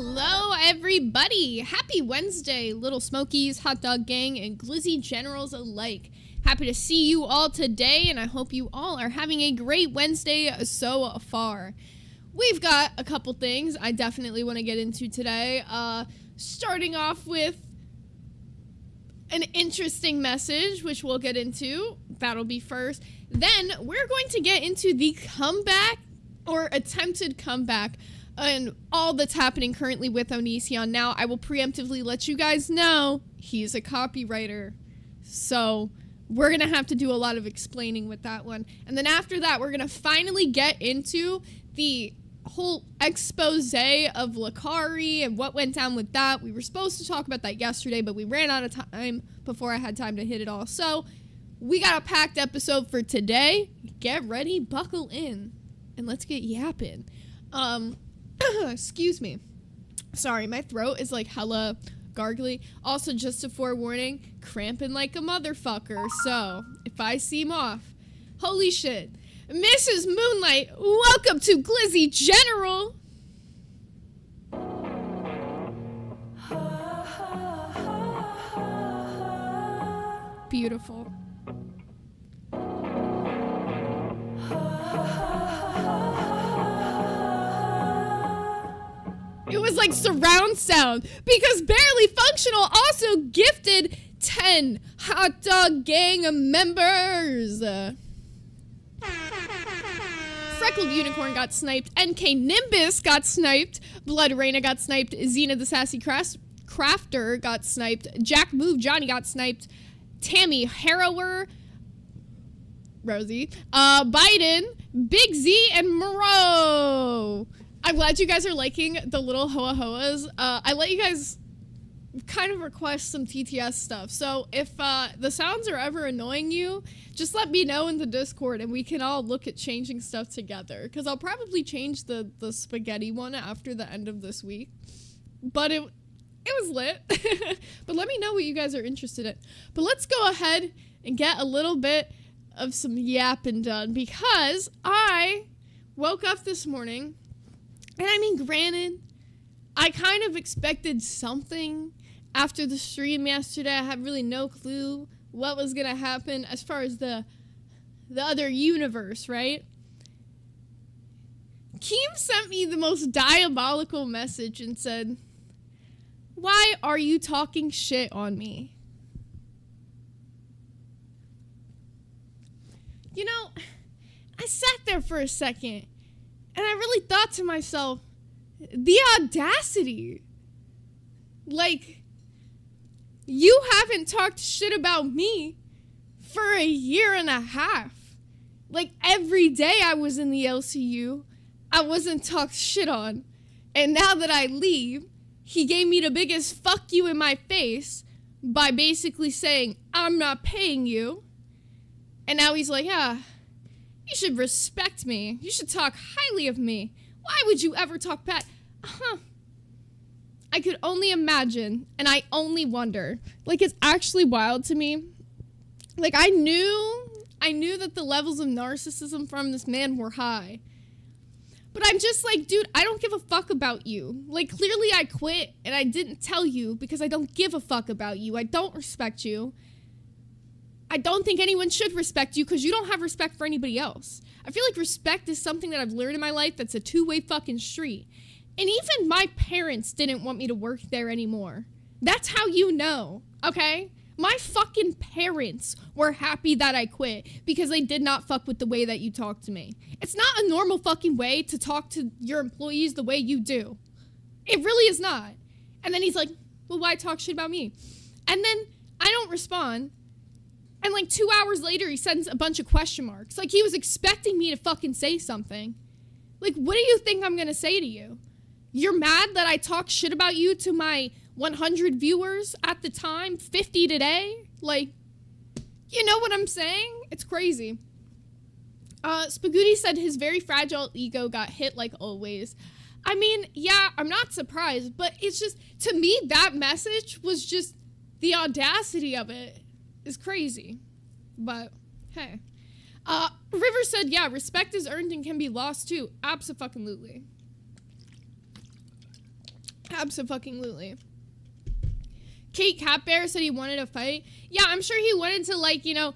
Hello, everybody. Happy Wednesday, Little Smokies, Hot Dog Gang, and Glizzy Generals alike. Happy to see you all today, and I hope you all are having a great Wednesday so far. We've got a couple things I definitely want to get into today. Starting off with an interesting message, which we'll get into. That'll be first. Then we're going to get into the comeback, or attempted comeback, and all that's happening currently with Onision. Now, I will preemptively let you guys know he's a copywriter. So we're going to have to do a lot of explaining with that one. And then after that, we're going to finally get into the whole expose of Lakari and what went down with that. We were supposed to talk about that yesterday, but we ran out of time before I had time to hit it all. So we got a packed episode for today. Get ready, buckle in, and let's get yapping. Excuse me. Sorry, my throat is like hella gargly. Also, just a forewarning, cramping like a motherfucker. So, if I seem off, holy shit. Mrs. Moonlight, welcome to Glizzy General. Beautiful. It was like surround sound, because Barely Functional also gifted 10 Hot Dog Gang members. Freckled Unicorn got sniped, NK Nimbus got sniped, Blood Raina got sniped, Xena the Sassy Crafter got sniped, Jack Move Johnny got sniped, Tammy Harrower, Rosie, Biden, Big Z, and Moreau. I'm glad you guys are liking the little hoa-hoas. I let you guys kind of request some TTS stuff. So if the sounds are ever annoying you, just let me know in the Discord and we can all look at changing stuff together. Because I'll probably change the spaghetti one after the end of this week. But it was lit. But let me know what you guys are interested in. But let's go ahead and get a little bit of some yapping done. Because I woke up this morning, and I mean, granted, I kind of expected something after the stream yesterday. I had really no clue what was going to happen as far as the other universe, right? Keem sent me the most diabolical message and said, "Why are you talking shit on me?" You know, I sat there for a second, and I really thought to myself, the audacity. Like, you haven't talked shit about me for a year and a half. Like, every day I was in the LCU, I wasn't talked shit on. And now that I leave, he gave me the biggest fuck you in my face by basically saying, "I'm not paying you." And now he's like, "Yeah, you should respect me. You should talk highly of me. Why would you ever talk bad?" I could only imagine, and I only wonder. Like, it's actually wild to me. Like, I knew that the levels of narcissism from this man were high. But I'm just like, dude, I don't give a fuck about you. Like, clearly I quit, and I didn't tell you because I don't give a fuck about you. I don't respect you. I don't think anyone should respect you because you don't have respect for anybody else. I feel like respect is something that I've learned in my life that's a two-way fucking street. And even my parents didn't want me to work there anymore. That's how you know, okay? My fucking parents were happy that I quit because they did not fuck with the way that you talk to me. It's not a normal fucking way to talk to your employees the way you do. It really is not. And then he's like, "Well, why talk shit about me?" And then I don't respond. And like 2 hours later, he sends a bunch of question marks. Like, he was expecting me to fucking say something. Like, what do you think I'm gonna say to you? You're mad that I talk shit about you to my 100 viewers at the time, 50 today? Like, you know what I'm saying? It's crazy. Spagooty said his very fragile ego got hit like always. I mean, yeah, I'm not surprised, but it's just, to me, that message was just, the audacity of it is crazy. But, hey. River said, yeah, respect is earned and can be lost too. Abso-fucking-lutely. Abso-fucking-lutely. Kate Catbear said he wanted to fight. Yeah, I'm sure he wanted to, like, you know,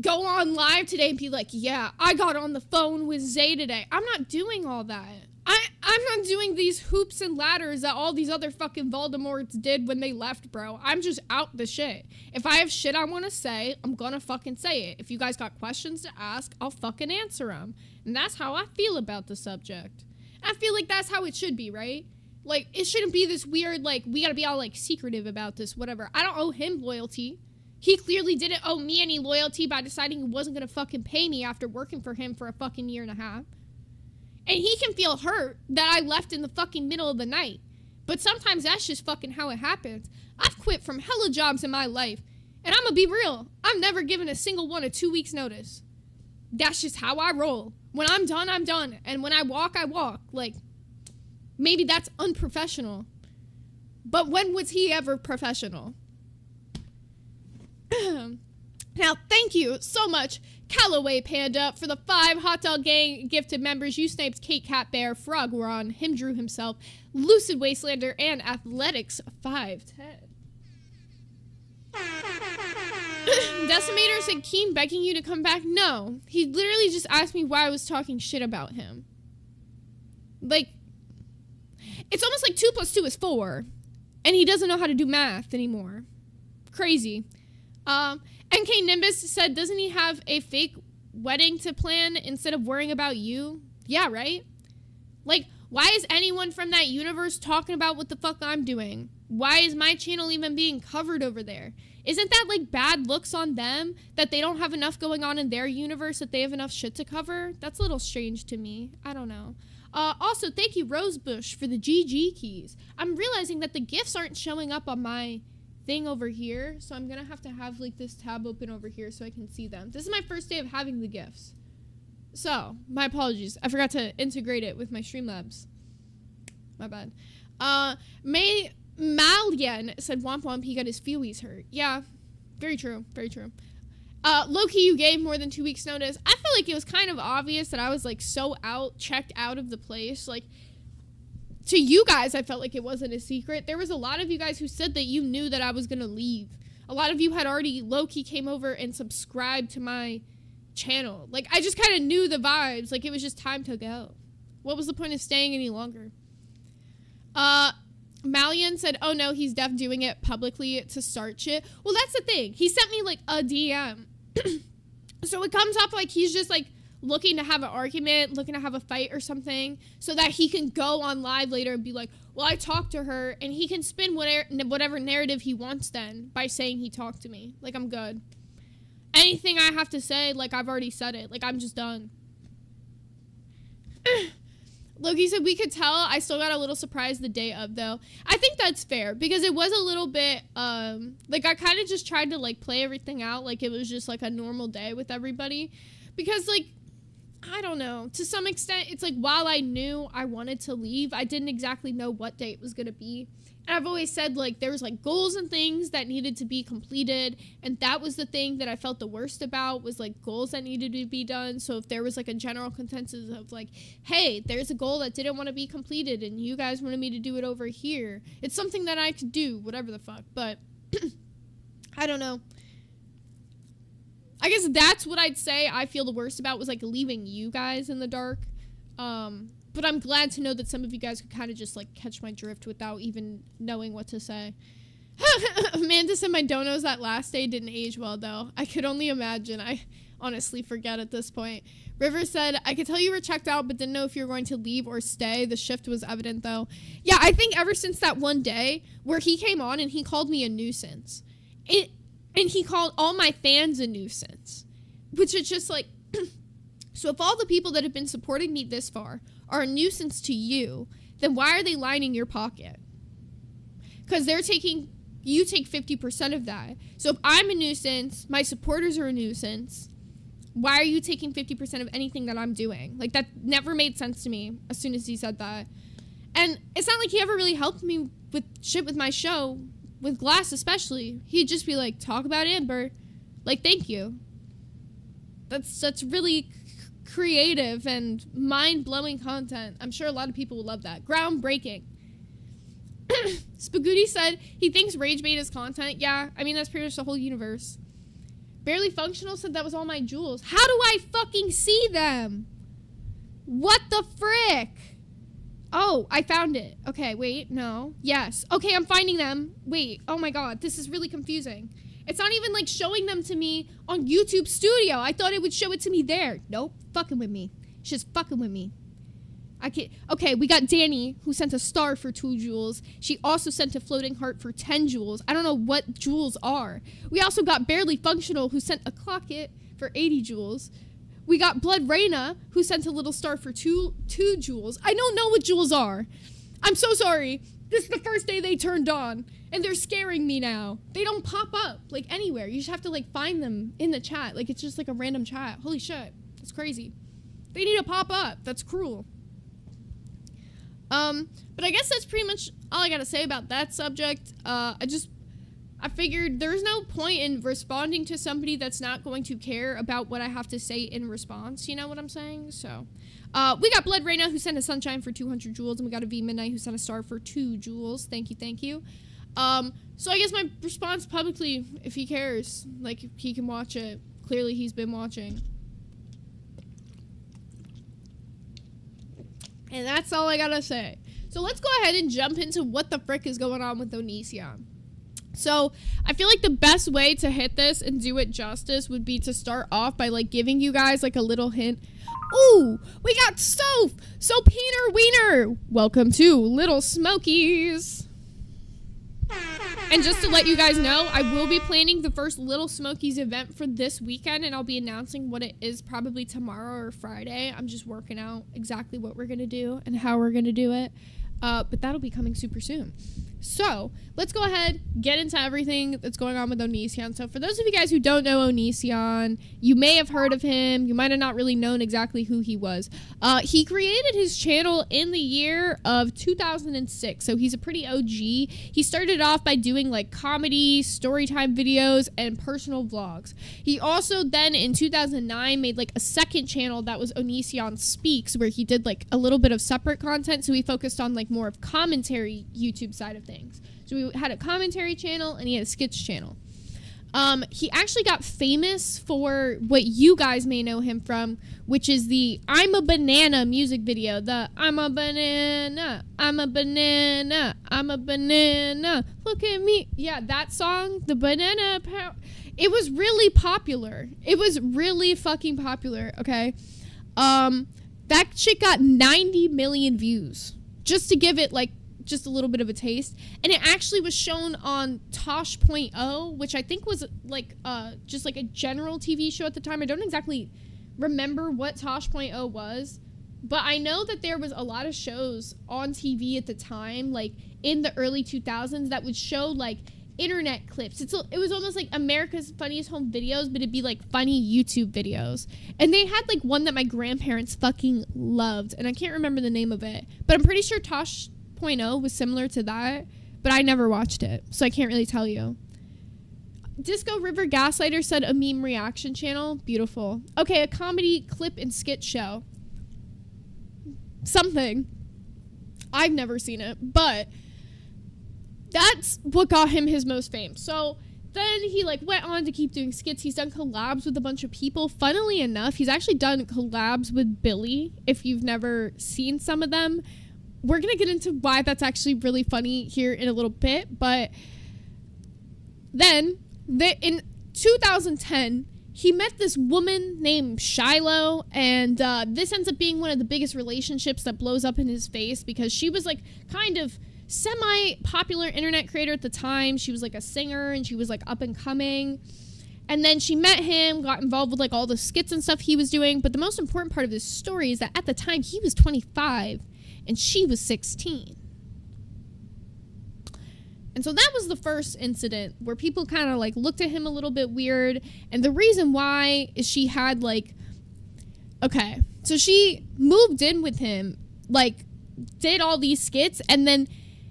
go on live today and be like, yeah, I got on the phone with Zay today. I'm not doing all that. I'm not doing these hoops and ladders that all these other fucking Voldemorts did when they left, bro. I'm just out the shit. If I have shit I want to say, I'm gonna fucking say it. If you guys got questions to ask, I'll fucking answer them. And that's how I feel about the subject. I feel like that's how it should be, right? Like, it shouldn't be this weird, like, we gotta be all, like, secretive about this, whatever. I don't owe him loyalty. He clearly didn't owe me any loyalty by deciding he wasn't gonna fucking pay me after working for him for a fucking year and a half. And he can feel hurt that I left in the fucking middle of the night. But sometimes that's just fucking how it happens. I've quit from hella jobs in my life. And I'm gonna be real. I've never given a single one a 2 weeks notice. That's just how I roll. When I'm done, I'm done. And when I walk, I walk. Like, maybe that's unprofessional. But when was he ever professional? Now, thank you so much, Callaway Panda, for the 5 Hot Dog Gang gifted members. You Snipes, Kate Catbear, Frogron, Him Drew Himself, Lucid Wastelander, and Athletics 510. Decimator said, Keen begging you to come back? No. He literally just asked me why I was talking shit about him. Like, it's almost like 2 + 2 is 4. And he doesn't know how to do math anymore. Crazy. NK Nimbus said, doesn't he have a fake wedding to plan instead of worrying about you? Yeah, right? Like, why is anyone from that universe talking about what the fuck I'm doing? Why is my channel even being covered over there? Isn't that, like, bad looks on them? That they don't have enough going on in their universe, that they have enough shit to cover? That's a little strange to me. I don't know. Also, thank you, Rosebush, for the GG keys. I'm realizing that the gifts aren't showing up on my thing over here, so I'm gonna have to have, like, this tab open over here so I can see them. This is my first day of having the gifts. So, my apologies. I forgot to integrate it with my Streamlabs. My bad. May Malien said, Womp Womp, he got his feelies hurt. Yeah, very true, very true. Loki, you gave more than 2 weeks notice. I feel like it was kind of obvious that I was, like, so checked out of the place. Like, to you guys, I felt like it wasn't a secret. There was a lot of you guys who said that you knew that I was gonna leave. A lot of you had already low-key came over and subscribed to my channel. Like, I just kind of knew the vibes. Like, it was just time to go. What was the point of staying any longer? Malian said, oh no, he's def doing it publicly to start shit. Well, that's the thing. He sent me, like, a DM. So it comes up like he's just, like, looking to have an argument, looking to have a fight or something, so that he can go on live later and be like, well, I talked to her, and he can spin whatever narrative he wants then by saying he talked to me. Like, I'm good. Anything I have to say, like, I've already said it. Like, I'm just done. Loki said, we could tell. I still got a little surprised the day of, though. I think that's fair, because it was a little bit, like, I kind of just tried to, like, play everything out like it was just, like, a normal day with everybody. Because, like, I don't know. To some extent, it's like, while I knew I wanted to leave, I didn't exactly know what day it was going to be. And I've always said, like, there was, like, goals and things that needed to be completed. And that was the thing that I felt the worst about, was, like, goals that needed to be done. So if there was, like, a general consensus of, like, hey, there's a goal that didn't want to be completed and you guys wanted me to do it over here, it's something that I could do, whatever the fuck. But I don't know. I guess that's what I'd say I feel the worst about, was, like, leaving you guys in the dark. But I'm glad to know that some of you guys could kind of just, like, catch my drift without even knowing what to say. Amanda said my donos that last day didn't age well, though. I could only imagine. I honestly forget at this point. River said, I could tell you were checked out, but didn't know if you were going to leave or stay. The shift was evident, though. Yeah, I think ever since that one day where he came on and he called me a nuisance. And he called all my fans a nuisance. Which is just like, so if all the people that have been supporting me this far are a nuisance to you, then why are they lining your pocket? Because you take 50% of that. So if I'm a nuisance, my supporters are a nuisance, why are you taking 50% of anything that I'm doing? Like, that never made sense to me as soon as he said that. And it's not like he ever really helped me with shit with my show, with Glass especially. He'd just be like, talk about Amber. Like, thank you. That's really creative and mind-blowing content. I'm sure a lot of people will love that. Groundbreaking. Spagooty said he thinks rage bait is content. Yeah, I mean, that's pretty much the whole universe. Barely Functional said that was all my jewels. How do I fucking see them? What the frick? Oh, I found it. Okay, wait, no. Yes. Okay, I'm finding them. Wait, oh my god, this is really confusing. It's not even like showing them to me on YouTube Studio. I thought it would show it to me there. Nope, fucking with me. She's fucking with me. I can't. Okay, we got Danny, who sent a star for 2 jewels. She also sent a floating heart for 10 jewels. I don't know what jewels are. We also got Barely Functional, who sent a clock it for 80 jewels. We got Blood Reina, who sent a little star for two jewels. I don't know what jewels are. I'm so sorry. This is the first day they turned on, and they're scaring me now. They don't pop up, like, anywhere. You just have to, like, find them in the chat. Like, it's just, like, a random chat. Holy shit. That's crazy. They need to pop up. That's cruel. But I guess that's pretty much all I gotta say about that subject. I figured there's no point in responding to somebody that's not going to care about what I have to say in response. You know what I'm saying? So, we got Blood Reina, who sent a sunshine for 200 jewels, and we got a V Midnight, who sent a star for 2 jewels. Thank you, thank you. So I guess my response publicly, if he cares, like, he can watch it. Clearly he's been watching. And that's all I gotta say. So let's go ahead and jump into what the frick is going on with Onision. So I feel like the best way to hit this and do it justice would be to start off by, like, giving you guys, like, a little hint. Ooh, we got Stove! So Peter Wiener! Welcome to Little Smokies! And just to let you guys know, I will be planning the first Little Smokies event for this weekend, and I'll be announcing what it is probably tomorrow or Friday. I'm just working out exactly what we're going to do and how we're going to do it. But that'll be coming super soon. So let's go ahead, get into everything that's going on with Onision. So for those of you guys who don't know Onision, you may have heard of him. You might have not really known exactly who he was. He created his channel in the year of 2006. So he's a pretty OG. He started off by doing, like, comedy, storytime videos, and personal vlogs. He also then in 2009 made, like, a second channel that was Onision Speaks, where he did, like, a little bit of separate content. So he focused on, like, more of commentary YouTube side of things. So we had a commentary channel and he had a skits channel. He actually got famous for what you guys may know him from, which is the I'm a Banana music video. The I'm a banana, I'm a banana, I'm a banana, look at me. Yeah, that song, the banana power. It was really popular. It was really fucking popular, okay? That shit got 90 million views. Just to give it, like, just a little bit of a taste. And it actually was shown on Tosh.0, which I think was, like, just, like, a general TV show at the time. I don't exactly remember what Tosh.0 was, but I know that there was a lot of shows on TV at the time, like, in the early 2000s that would show, like, internet clips. It was almost like America's Funniest Home Videos, but it'd be, like, funny YouTube videos. And they had, like, one that my grandparents fucking loved, and I can't remember the name of it, but I'm pretty sure Tosh.0 was similar to that, but I never watched it, so I can't really tell you. Disco River Gaslighter said a meme reaction channel. Beautiful. Okay, a comedy clip and skit show. Something. I've never seen it, but that's what got him his most fame. So then he, like, went on to keep doing skits. He's done collabs with a bunch of people. Funnily enough, he's actually done collabs with Billy, if you've never seen some of them. We're going to get into why that's actually really funny here in a little bit, but then in 2010, he met this woman named Shiloh, and this ends up being one of the biggest relationships that blows up in his face because she was, like, kind of semi-popular internet creator at the time. She was, like, a singer, and she was, like, up and coming. And then she met him, got involved with, like, all the skits and stuff he was doing. But the most important part of this story is that at the time, he was 25. And she was 16. And so that was the first incident where people kind of, like, looked at him a little bit weird. And the reason why is she had, like, okay, so she moved in with him, like, did all these skits, and then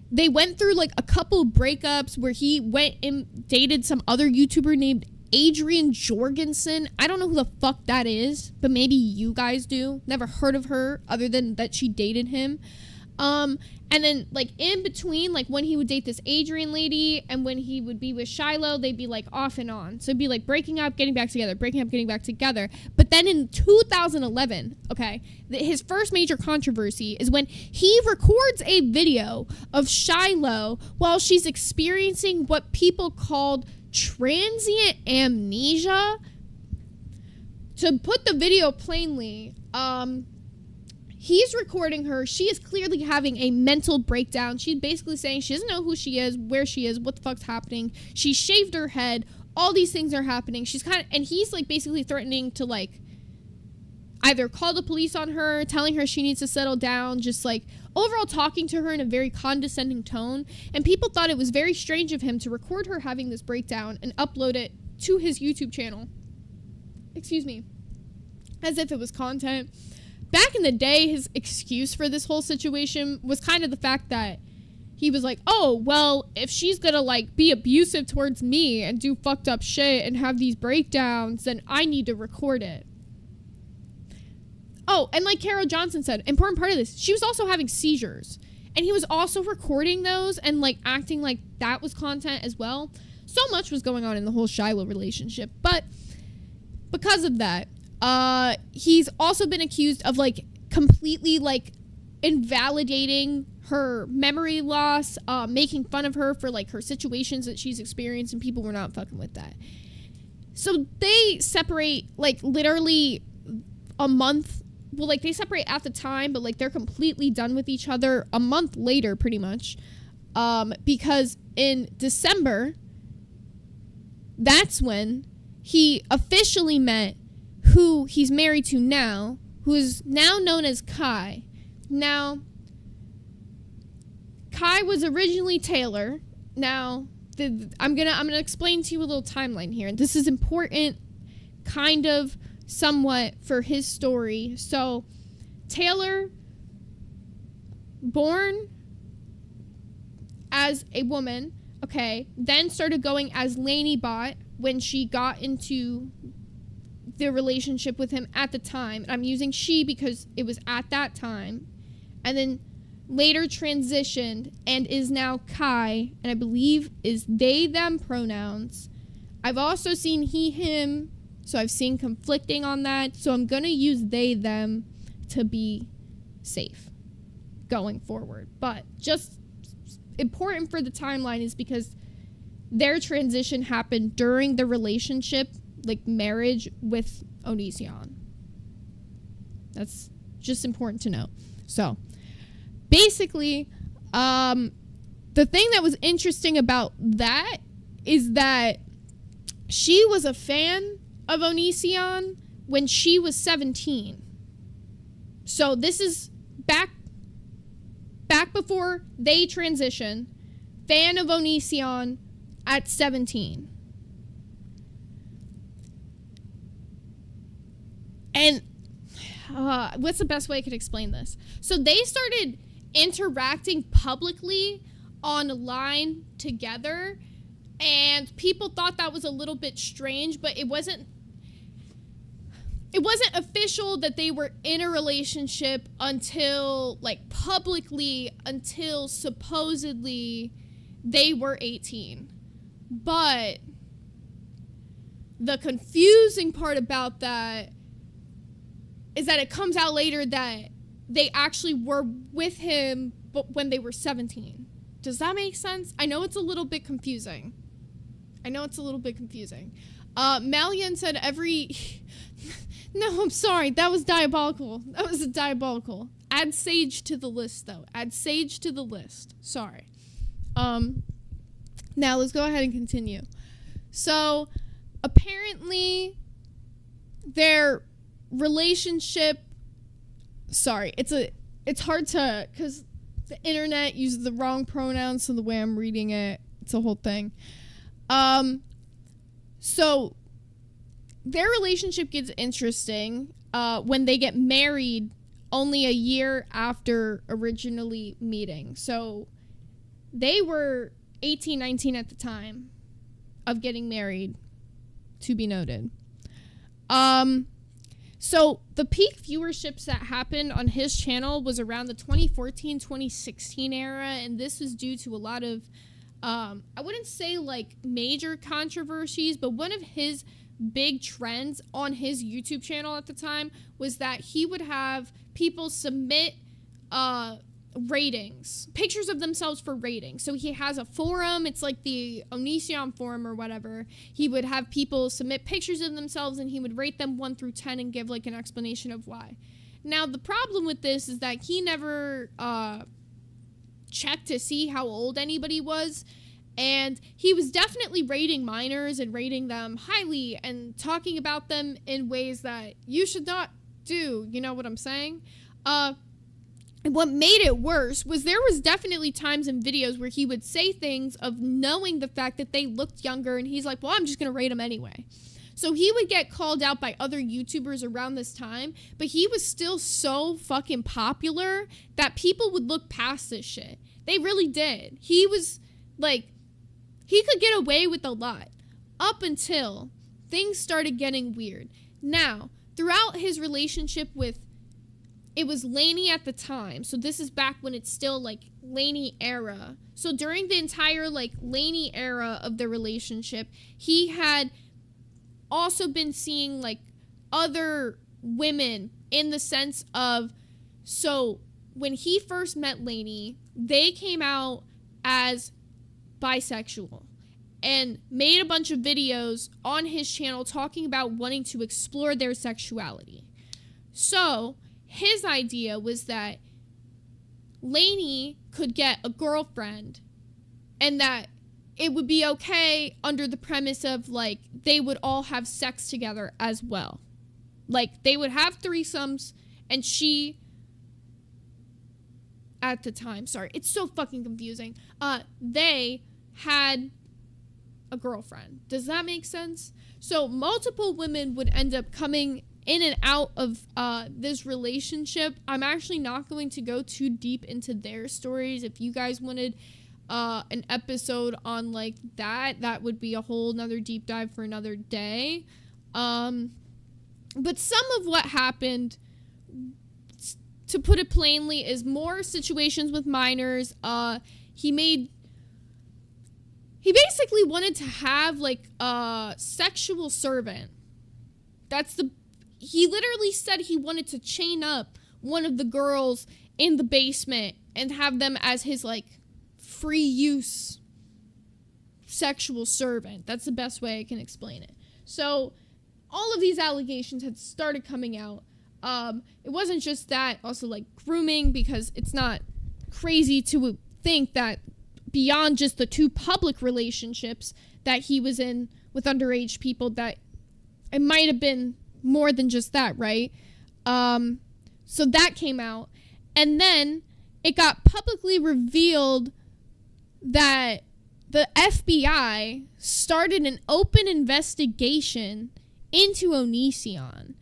they went through, like, a couple breakups where he went and dated some other YouTuber named Adrian Jorgensen. I don't know who the fuck that is, but maybe you guys do. Never heard of her other than that she dated him. And then, like, in between, like, when he would date this Adrian lady and when he would be with Shiloh, they'd be, like, off and on. So it'd be, like, breaking up, getting back together, breaking up, getting back together. But then in 2011, okay, his first major controversy is when he records a video of Shiloh while she's experiencing what people called transient amnesia. To put the video plainly, he's recording her. She is clearly having a mental breakdown. She's basically saying she doesn't know who she is, where she is, what the fuck's happening. She shaved her head. All these things are happening. And he's like basically threatening to like either call the police on her, telling her she needs to settle down, just like overall talking to her in a very condescending tone. And people thought it was very strange of him to record her having this breakdown and upload it to his YouTube channel. Excuse me. As if it was content. Back in the day, his excuse for this whole situation was kind of the fact that he was like, oh, well, if she's gonna, like, be abusive towards me and do fucked up shit and have these breakdowns, then I need to record it. Oh, and like Carol Johnson said, important part of this, she was also having seizures. And he was also recording those and, like, acting like that was content as well. So much was going on in the whole Shiloh relationship. But because of that, he's also been accused of like completely like invalidating her memory loss, making fun of her for like her situations that she's experienced, and people were not fucking with that. So they separate like literally a month. Well, like they separate at the time, but like they're completely done with each other a month later, pretty much. Because in December, that's when he officially met who he's married to now, who is now known as Kai. Now, Kai was originally Taylor. Now, I'm gonna explain to you a little timeline here, and this is important, kind of, somewhat, for his story. So, Taylor, born as a woman, okay, then started going as Lainey Bot when she got into the relationship with him at the time. I'm using she because it was at that time. And then later transitioned and is now Kai, and I believe is they, them pronouns. I've also seen he, him, so I've seen conflicting on that. So I'm going to use they, them to be safe going forward. But just important for the timeline is because their transition happened during the relationship, like marriage with Onision. That's just important to know. So basically, the thing that was interesting about that is that she was a fan of Onision when she was 17. So this is back before they transition, fan of Onision at 17. And what's the best way I could explain this? So they started interacting publicly online together, and people thought that was a little bit strange, but it wasn't official that they were in a relationship until, like, publicly, until supposedly they were 18. But the confusing part about that is that it comes out later that they actually were with him but when they were 17. Does that make sense? I know it's a little bit confusing. Malian said No, I'm sorry. That was diabolical. Add Sage to the list, though. Sorry. Now let's go ahead and continue. So, apparently, their relationship, it's hard to, because the internet uses the wrong pronouns, so the way I'm reading it, it's a whole thing. So their relationship gets interesting when they get married only a year after originally meeting. So they were 18, 19 at the time of getting married, to be noted. So the peak viewerships that happened on his channel was around the 2014-2016 era, and this was due to a lot of, I wouldn't say like major controversies, but one of his big trends on his YouTube channel at the time was that he would have people submit ratings, pictures of themselves for ratings. So he has a forum, it's like the Onision forum or whatever. He would have people submit pictures of themselves and he would rate them 1 through 10 and give like an explanation of why. Now the problem with this is that he never checked to see how old anybody was, and he was definitely rating minors and rating them highly and talking about them in ways that you should not do, you know what I'm saying? And what made it worse was there was definitely times in videos where he would say things of knowing the fact that they looked younger, and he's like, well, I'm just going to rate them anyway. So he would get called out by other YouTubers around this time, but he was still so fucking popular that people would look past this shit. They really did. He was, like, he could get away with a lot up until things started getting weird. Now, throughout his relationship with, it was Lainey at the time. So this is back when it's still like Lainey era. So during the entire like Lainey era of the relationship, he had also been seeing like other women in the sense of, so when he first met Lainey, they came out as bisexual and made a bunch of videos on his channel talking about wanting to explore their sexuality. So his idea was that Lainey could get a girlfriend and that it would be okay under the premise of, like, they would all have sex together as well. Like, they would have threesomes, and she, at the time, sorry, it's so fucking confusing, they had a girlfriend. Does that make sense? So multiple women would end up coming in and out of this relationship. I'm actually not going to go too deep into their stories. If you guys wanted an episode on like that would be a whole nother deep dive for another day. But some of what happened, to put it plainly, is more situations with minors. He basically wanted to have like a sexual servant. He literally said he wanted to chain up one of the girls in the basement and have them as his, like, free use sexual servant. That's the best way I can explain it. So, all of these allegations had started coming out. It wasn't just that, also, like, grooming, because it's not crazy to think that beyond just the 2 public relationships that he was in with underage people, that it might have been more than just that, right? So that came out. And then it got publicly revealed that the FBI started an open investigation into Onision.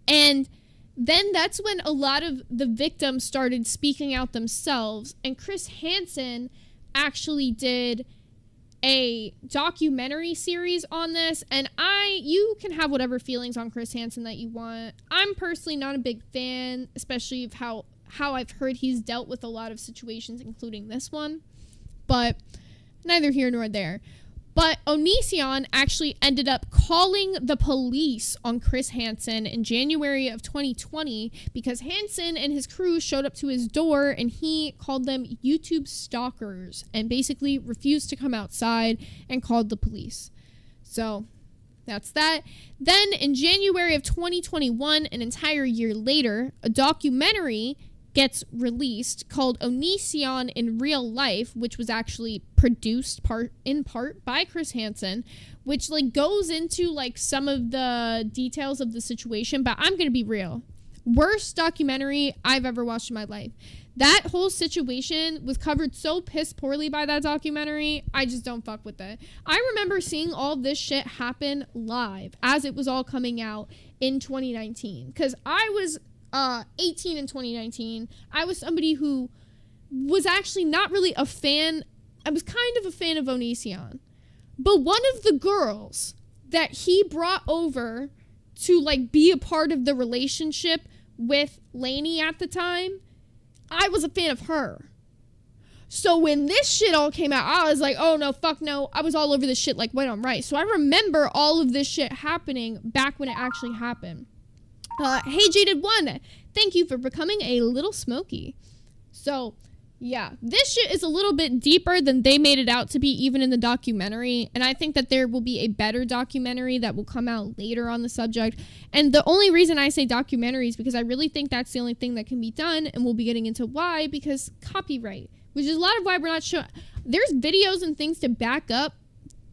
And then that's when a lot of the victims started speaking out themselves. And Chris Hansen actually did a documentary series on this, and you can have whatever feelings on Chris Hansen that you want. I'm personally not a big fan, especially of how I've heard he's dealt with a lot of situations, including this one, but neither here nor there. But Onision actually ended up calling the police on Chris Hansen in January of 2020 because Hansen and his crew showed up to his door and he called them YouTube stalkers and basically refused to come outside and called the police. So that's that. Then in January of 2021, an entire year later, a documentary gets released called Onision in Real Life, which was actually produced in part by Chris Hansen, which like goes into like some of the details of the situation. But I'm gonna be real, worst documentary I've ever watched in my life. That whole situation was covered so piss poorly by that documentary. I just don't fuck with it. I remember seeing all this shit happen live as it was all coming out in 2019 because I was 18 in 2019. I was somebody who was actually not really a fan. I was kind of a fan of Onision. But one of the girls that he brought over to, like, be a part of the relationship with Lainey at the time, I was a fan of her. So when this shit all came out, I was like, oh no, fuck no. I was all over this shit like white on rice. So I remember all of this shit happening back when it actually happened. Hey Jaded One, thank you for becoming a little smoky. So yeah, this shit is a little bit deeper than they made it out to be, even in the documentary. And I think that there will be a better documentary that will come out later on the subject. And the only reason I say documentary is because I really think that's the only thing that can be done. And we'll be getting into why, because copyright, which is a lot of why we're not showing. There's videos and things to back up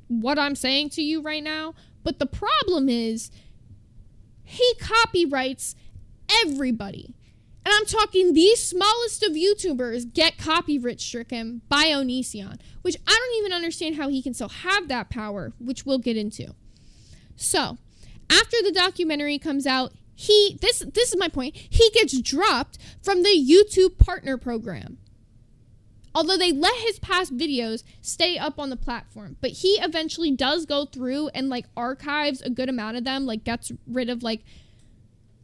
what I'm saying to you right now. But the problem is he copyrights everybody. And I'm talking the smallest of YouTubers get copyright stricken by Onision, which I don't even understand how he can still have that power, which we'll get into. So, after the documentary comes out, this is my point, he gets dropped from the YouTube partner program. Although they let his past videos stay up on the platform, but he eventually does go through and like archives a good amount of them, like gets rid of like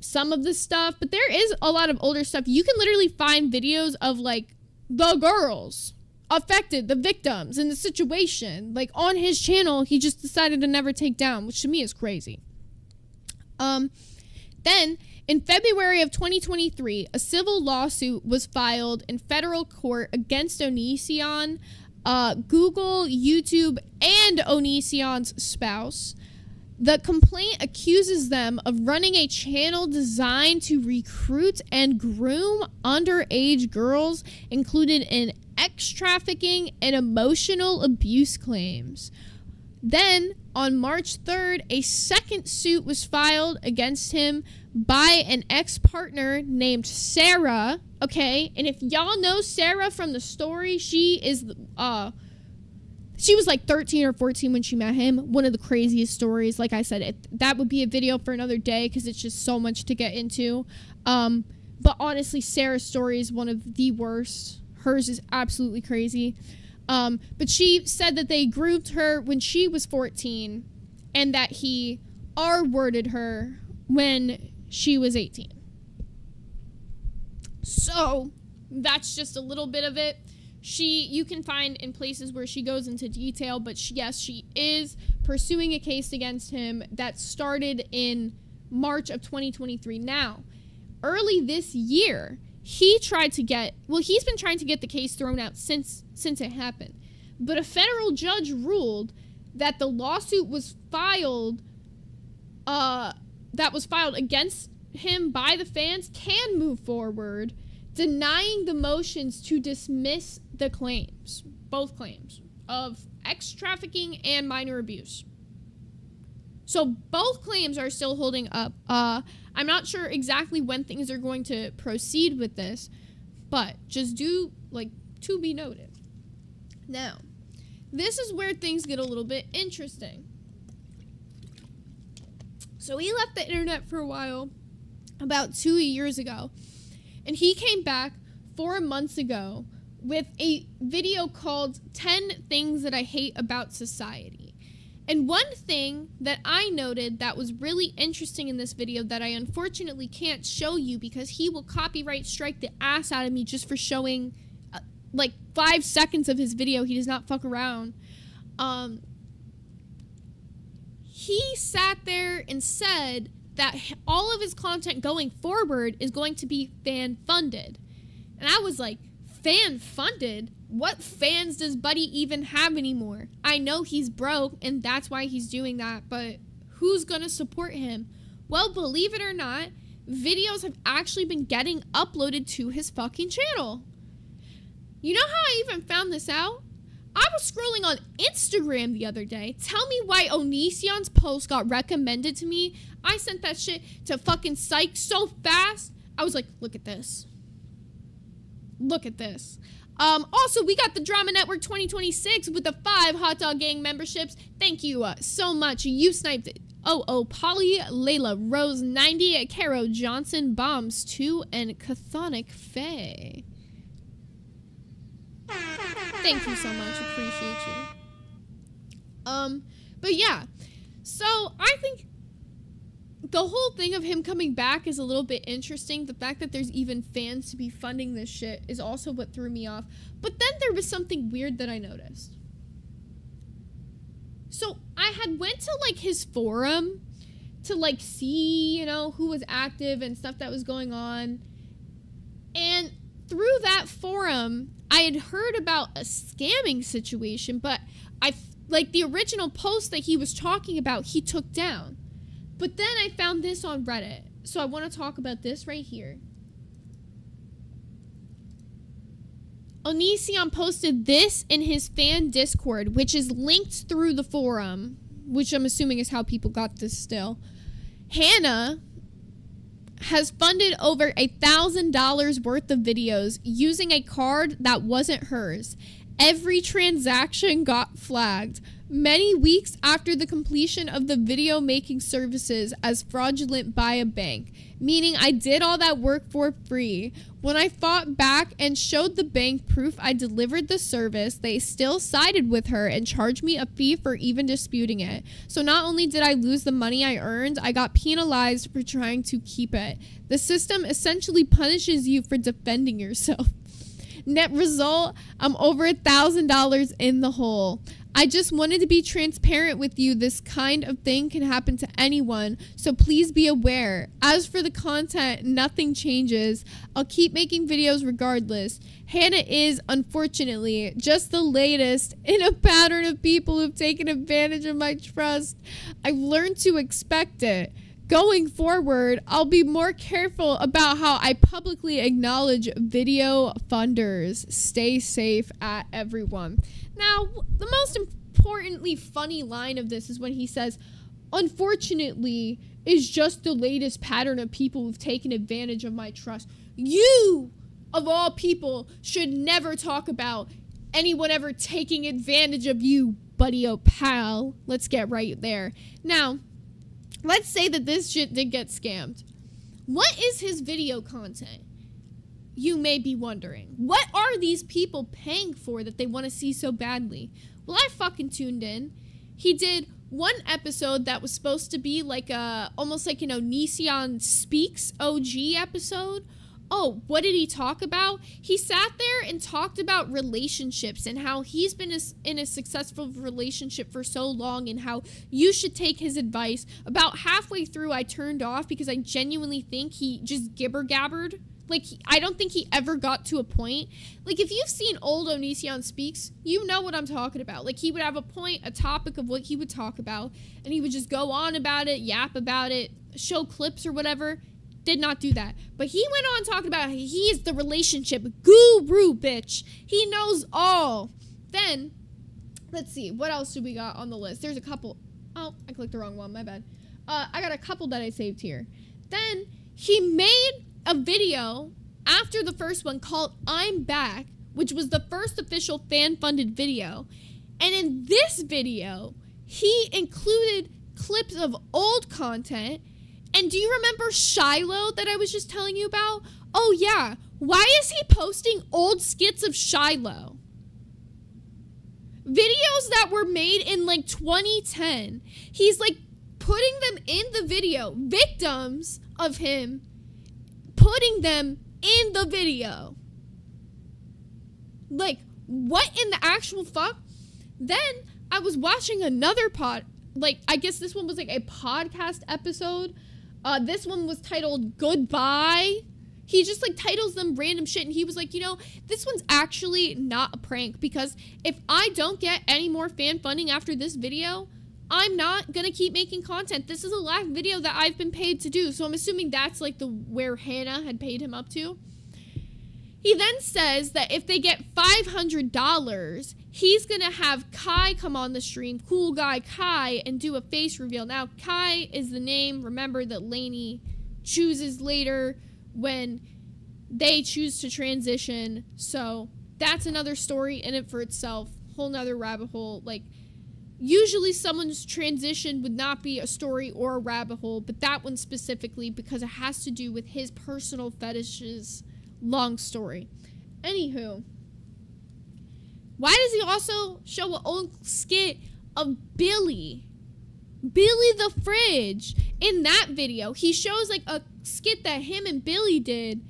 some of the stuff, but there is a lot of older stuff. You can literally find videos of like the girls affected, the victims in the situation, like on his channel. He just decided to never take down, which to me is crazy. Then in February of 2023, a civil lawsuit was filed in federal court against Onision, Google, YouTube, and Onision's spouse. The complaint accuses them of running a channel designed to recruit and groom underage girls, included in sex trafficking and emotional abuse claims. Then, on March 3rd, a second suit was filed against him by an ex-partner named Sarah, okay? And if y'all know Sarah from the story, she was like 13 or 14 when she met him. One of the craziest stories. Like I said, that would be a video for another day because it's just so much to get into. But honestly, Sarah's story is one of the worst. Hers is absolutely crazy. But she said that they groomed her when she was 14 and that he R-worded her when she was 18. So that's just a little bit of it. You can find in places where she goes into detail, but yes, she is pursuing a case against him that started in March of 2023. Now, early this year, he's been trying to get the case thrown out since it happened. But a federal judge ruled that the lawsuit was filed against him by the fans can move forward, denying the motions to dismiss the claims, both claims, of sex trafficking and minor abuse. So both claims are still holding up. I'm not sure exactly when things are going to proceed with this, but just to be noted. Now, this is where things get a little bit interesting. So he left the internet for a while, about 2 years ago, and he came back 4 months ago with a video called 10 Things That I Hate About Society. And one thing that I noted that was really interesting in this video that I unfortunately can't show you because he will copyright strike the ass out of me just for showing 5 seconds of his video. He does not fuck around. He sat there and said that all of his content going forward is going to be fan-funded. And I was like, fan-funded? What fans does Buddy even have anymore? I know he's broke, and that's why he's doing that, but who's gonna support him? Well, believe it or not, videos have actually been getting uploaded to his fucking channel. You know how I even found this out? I was scrolling on Instagram the other day. Tell me why Onision's post got recommended to me. I sent that shit to fucking Psych so fast. I was like, look at this. Look at this. Also, we got the Drama Network 2026 with the 5 Hot Dog Gang memberships. Thank you so much. You sniped it. Polly, Layla, Rose 90, Caro Johnson, Bombs 2, and Cathonic Faye. Thank you so much. Appreciate you. But yeah. So, I think the whole thing of him coming back is a little bit interesting. The fact that there's even fans to be funding this shit is also what threw me off. But then there was something weird that I noticed. So I had went to like his forum to like see, you know, who was active and stuff that was going on. And through that forum, I had heard about a scamming situation, but like the original post that he was talking about, he took down. But then I found this on Reddit. So I want to talk about this right here. Onision posted this in his fan Discord, which is linked through the forum, which I'm assuming is how people got this still. Hannah has funded over $1,000 worth of videos using a card that wasn't hers. Every transaction got flagged many weeks after the completion of the video making services as fraudulent by a bank, meaning I did all that work for free. When I fought back and showed the bank proof I delivered the service, they still sided with her and charged me a fee for even disputing it. So not only did I lose the money I earned, I got penalized for trying to keep it. The system essentially punishes you for defending yourself. Net result, I'm over $1,000 in the hole. I just wanted to be transparent with you. This kind of thing can happen to anyone, so please be aware. As for the content, nothing changes. I'll keep making videos regardless. Hannah is, unfortunately, just the latest in a pattern of people who've taken advantage of my trust. I've learned to expect it. Going forward, I'll be more careful about how I publicly acknowledge video funders. Stay safe at everyone. Now, the most importantly funny line of this is when he says, unfortunately, is just the latest pattern of people who've taken advantage of my trust. You, of all people, should never talk about anyone ever taking advantage of you, buddy-o pal. Let's get right there. Now, let's say that this shit did get scammed. What is his video content? You may be wondering. What are these people paying for that they want to see so badly? Well, I fucking tuned in. He did one episode that was supposed to be like almost like, you know, Onision Speaks OG episode. Oh, what did he talk about? He sat there and talked about relationships and how he's been in a successful relationship for so long and how you should take his advice. About halfway through, I turned off because I genuinely think he just gibber-gabbered. Like, I don't think he ever got to a point. Like, if you've seen old Onision Speaks, you know what I'm talking about. Like, he would have a point, a topic of what he would talk about, and he would just go on about it, yap about it, show clips or whatever. Did not do that. But he went on talking about he is the relationship guru, bitch. He knows all. Then, let's see. What else do we got on the list? There's a couple. Oh, I clicked the wrong one. My bad. I got a couple that I saved here. Then, he made a video after the first one called I'm Back, which was the first official fan-funded video. And in this video, he included clips of old content. And do you remember Shiloh that I was just telling you about? Oh, yeah. Why is he posting old skits of Shiloh? Videos that were made in, like, 2010. He's, like, putting them in the video. Victims of him putting them in the video. Like, what in the actual fuck? Then I was watching another I guess this one was, like, a podcast episode. This one was titled Goodbye. He just, like, titles them random shit, and he was like, you know, this one's actually not a prank, because if I don't get any more fan funding after this video, I'm not gonna keep making content. This is the last video that I've been paid to do, so I'm assuming that's, like, where Hannah had paid him up to. He then says that if they get $500, he's gonna have Kai come on the stream, cool guy Kai, and do a face reveal. Now, Kai is the name, remember, that Lainey chooses later when they choose to transition. So that's another story in it for itself. Whole nother rabbit hole. Like, usually someone's transition would not be a story or a rabbit hole, but that one specifically, because it has to do with his personal fetishes. Long story. Anywho, why does he also show an old skit of Billy? Billy the Fridge. In that video, he shows like a skit that him and Billy did,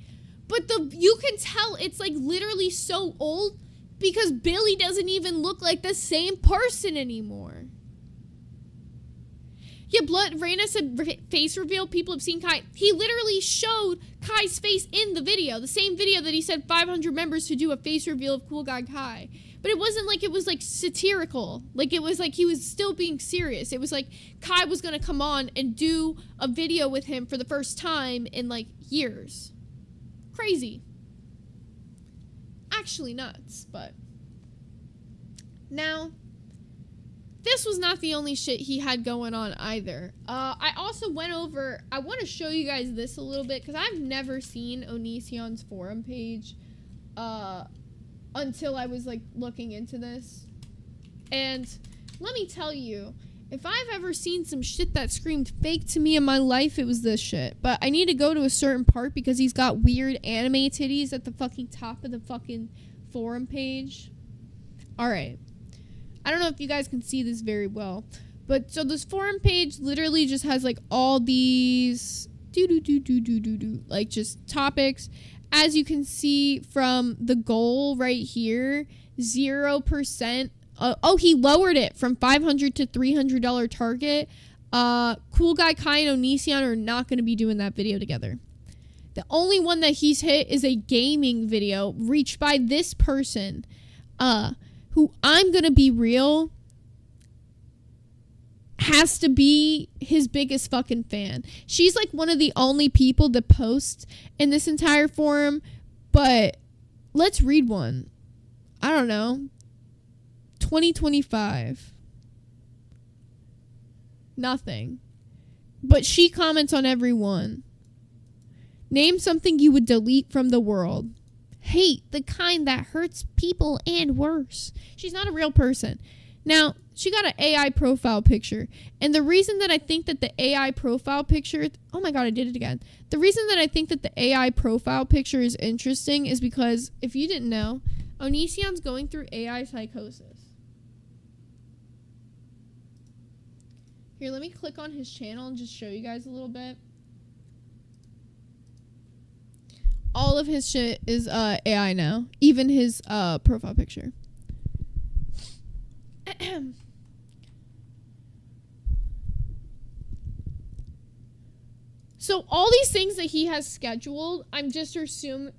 but you can tell it's like literally so old because Billy doesn't even look like the same person anymore. Yeah, Raina said face reveal. People have seen Kai. He literally showed Kai's face in the video. The same video that he said 500 members to do a face reveal of Cool Guy Kai. But it wasn't like it was like satirical. Like it was like he was still being serious. It was like Kai was going to come on and do a video with him for the first time in like years. Crazy. Actually nuts, but. Now, this was not the only shit he had going on either. I also went over, I want to show you guys this a little bit because I've never seen Onision's forum page until I was like looking into this. And let me tell you, if I've ever seen some shit that screamed fake to me in my life, it was this shit. But I need to go to a certain part because he's got weird anime titties at the fucking top of the fucking forum page. Alright. I don't know if you guys can see this very well. But so this forum page literally just has like all these like just topics. As you can see from the goal right here, 0%. Oh, he lowered it from $500 to $300 target. Cool Guy Kai and Onision are not going to be doing that video together. The only one that he's hit is a gaming video reached by this person, who I'm going to be real, has to be his biggest fucking fan. She's like one of the only people that post in this entire forum, but let's read one. I don't know. 2025. Nothing. But she comments on every one. Name something you would delete from the world. Hate, the kind that hurts people and worse. She's not a real person. Now, she got an AI profile picture. And the reason that I think that the AI profile picture... Oh my god, I did it again. The reason that I think that the AI profile picture is interesting is because, if you didn't know, Onision's going through AI psychosis. Here, let me click on his channel and just show you guys a little bit. All of his shit is AI now. Even his profile picture. So all these things that he has scheduled, I'm just assuming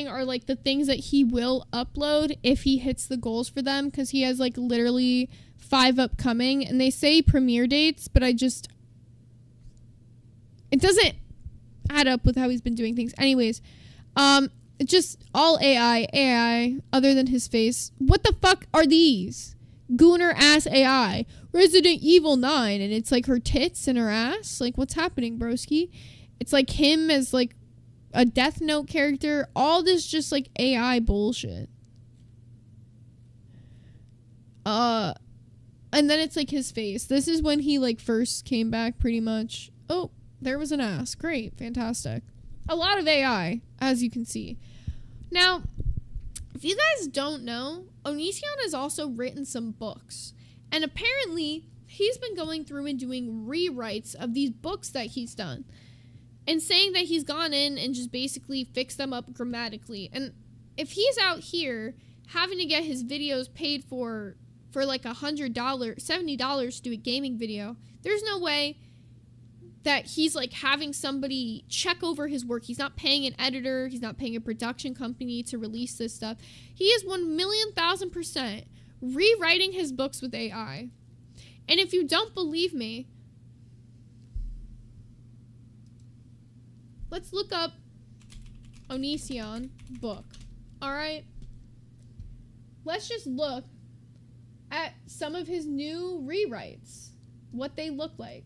are like the things that he will upload if he hits the goals for them, because he has like literally 5 upcoming, and they say premiere dates, but it doesn't add up with how he's been doing things. Anyways, just all AI other than his face. What the fuck are these? Gooner ass AI. Resident Evil 9, and it's like her tits and her ass. Like, what's happening, broski? It's like him as like a Death Note character. All this just like AI bullshit. And then it's like his face. This is when he like first came back pretty much. Oh, there was an ass. Great. Fantastic. A lot of AI, as you can see. Now, if you guys don't know, Onision has also written some books. And apparently, he's been going through and doing rewrites of these books that he's done. And saying that he's gone in and just basically fixed them up grammatically. And if he's out here having to get his videos paid for like $100, $70 to do a gaming video, there's no way that he's like having somebody check over his work. He's not paying an editor. He's not paying a production company to release this stuff. He is 1,000,000% rewriting his books with AI. And if you don't believe me, let's look up Onision book. All right? Let's just look at some of his new rewrites. What they look like.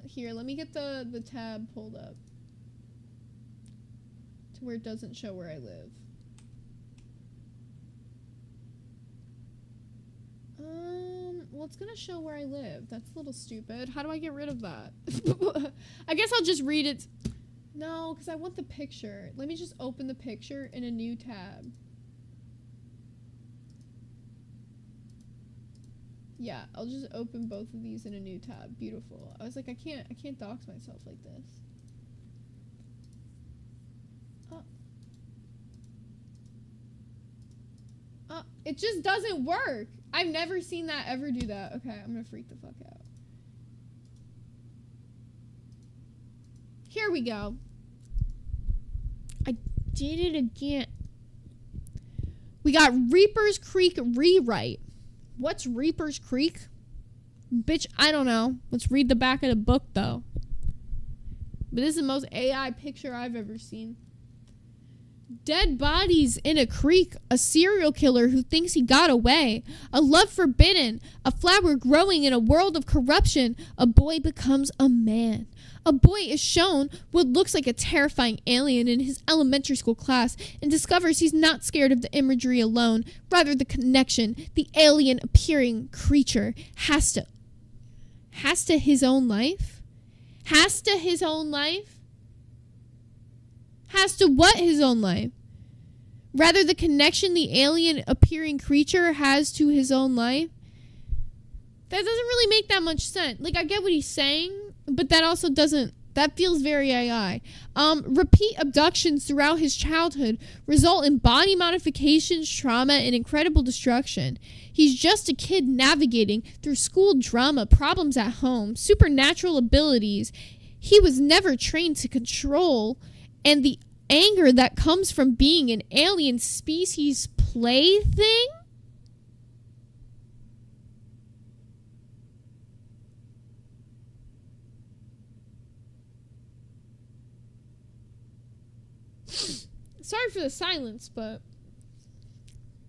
Here, let me get the tab pulled up to where it doesn't show where I live. Well, it's gonna show where I live. That's a little stupid. How do I get rid of that? I guess I'll just read it. No, because I want the picture. Let me just open the picture in a new tab. Yeah, I'll just open both of these in a new tab. Beautiful. I was like, I can't dox myself like this. It just doesn't work. I've never seen that ever do that. Okay, I'm gonna freak the fuck out. Here we go. I did it again. We got Reaper's Creek Rewrite. What's Reaper's Creek? Bitch, I don't know. Let's read the back of the book, though. But this is the most AI picture I've ever seen. Dead bodies in a creek, a serial killer who thinks he got away, a love forbidden, a flower growing in a world of corruption, a boy becomes a man. A boy is shown what looks like a terrifying alien in his elementary school class and discovers he's not scared of the imagery alone, rather the connection the alien appearing creature has to his own life? Has to his own life? Has to what his own life? Rather the connection the alien appearing creature has to his own life? That doesn't really make that much sense. Like, I get what he's saying, but that also doesn't, that feels very AI. Repeat abductions throughout his childhood result in body modifications, trauma, and incredible destruction. He's just a kid navigating through school drama, problems at home, supernatural abilities he was never trained to control, and the anger that comes from being an alien species plaything? Sorry for the silence, but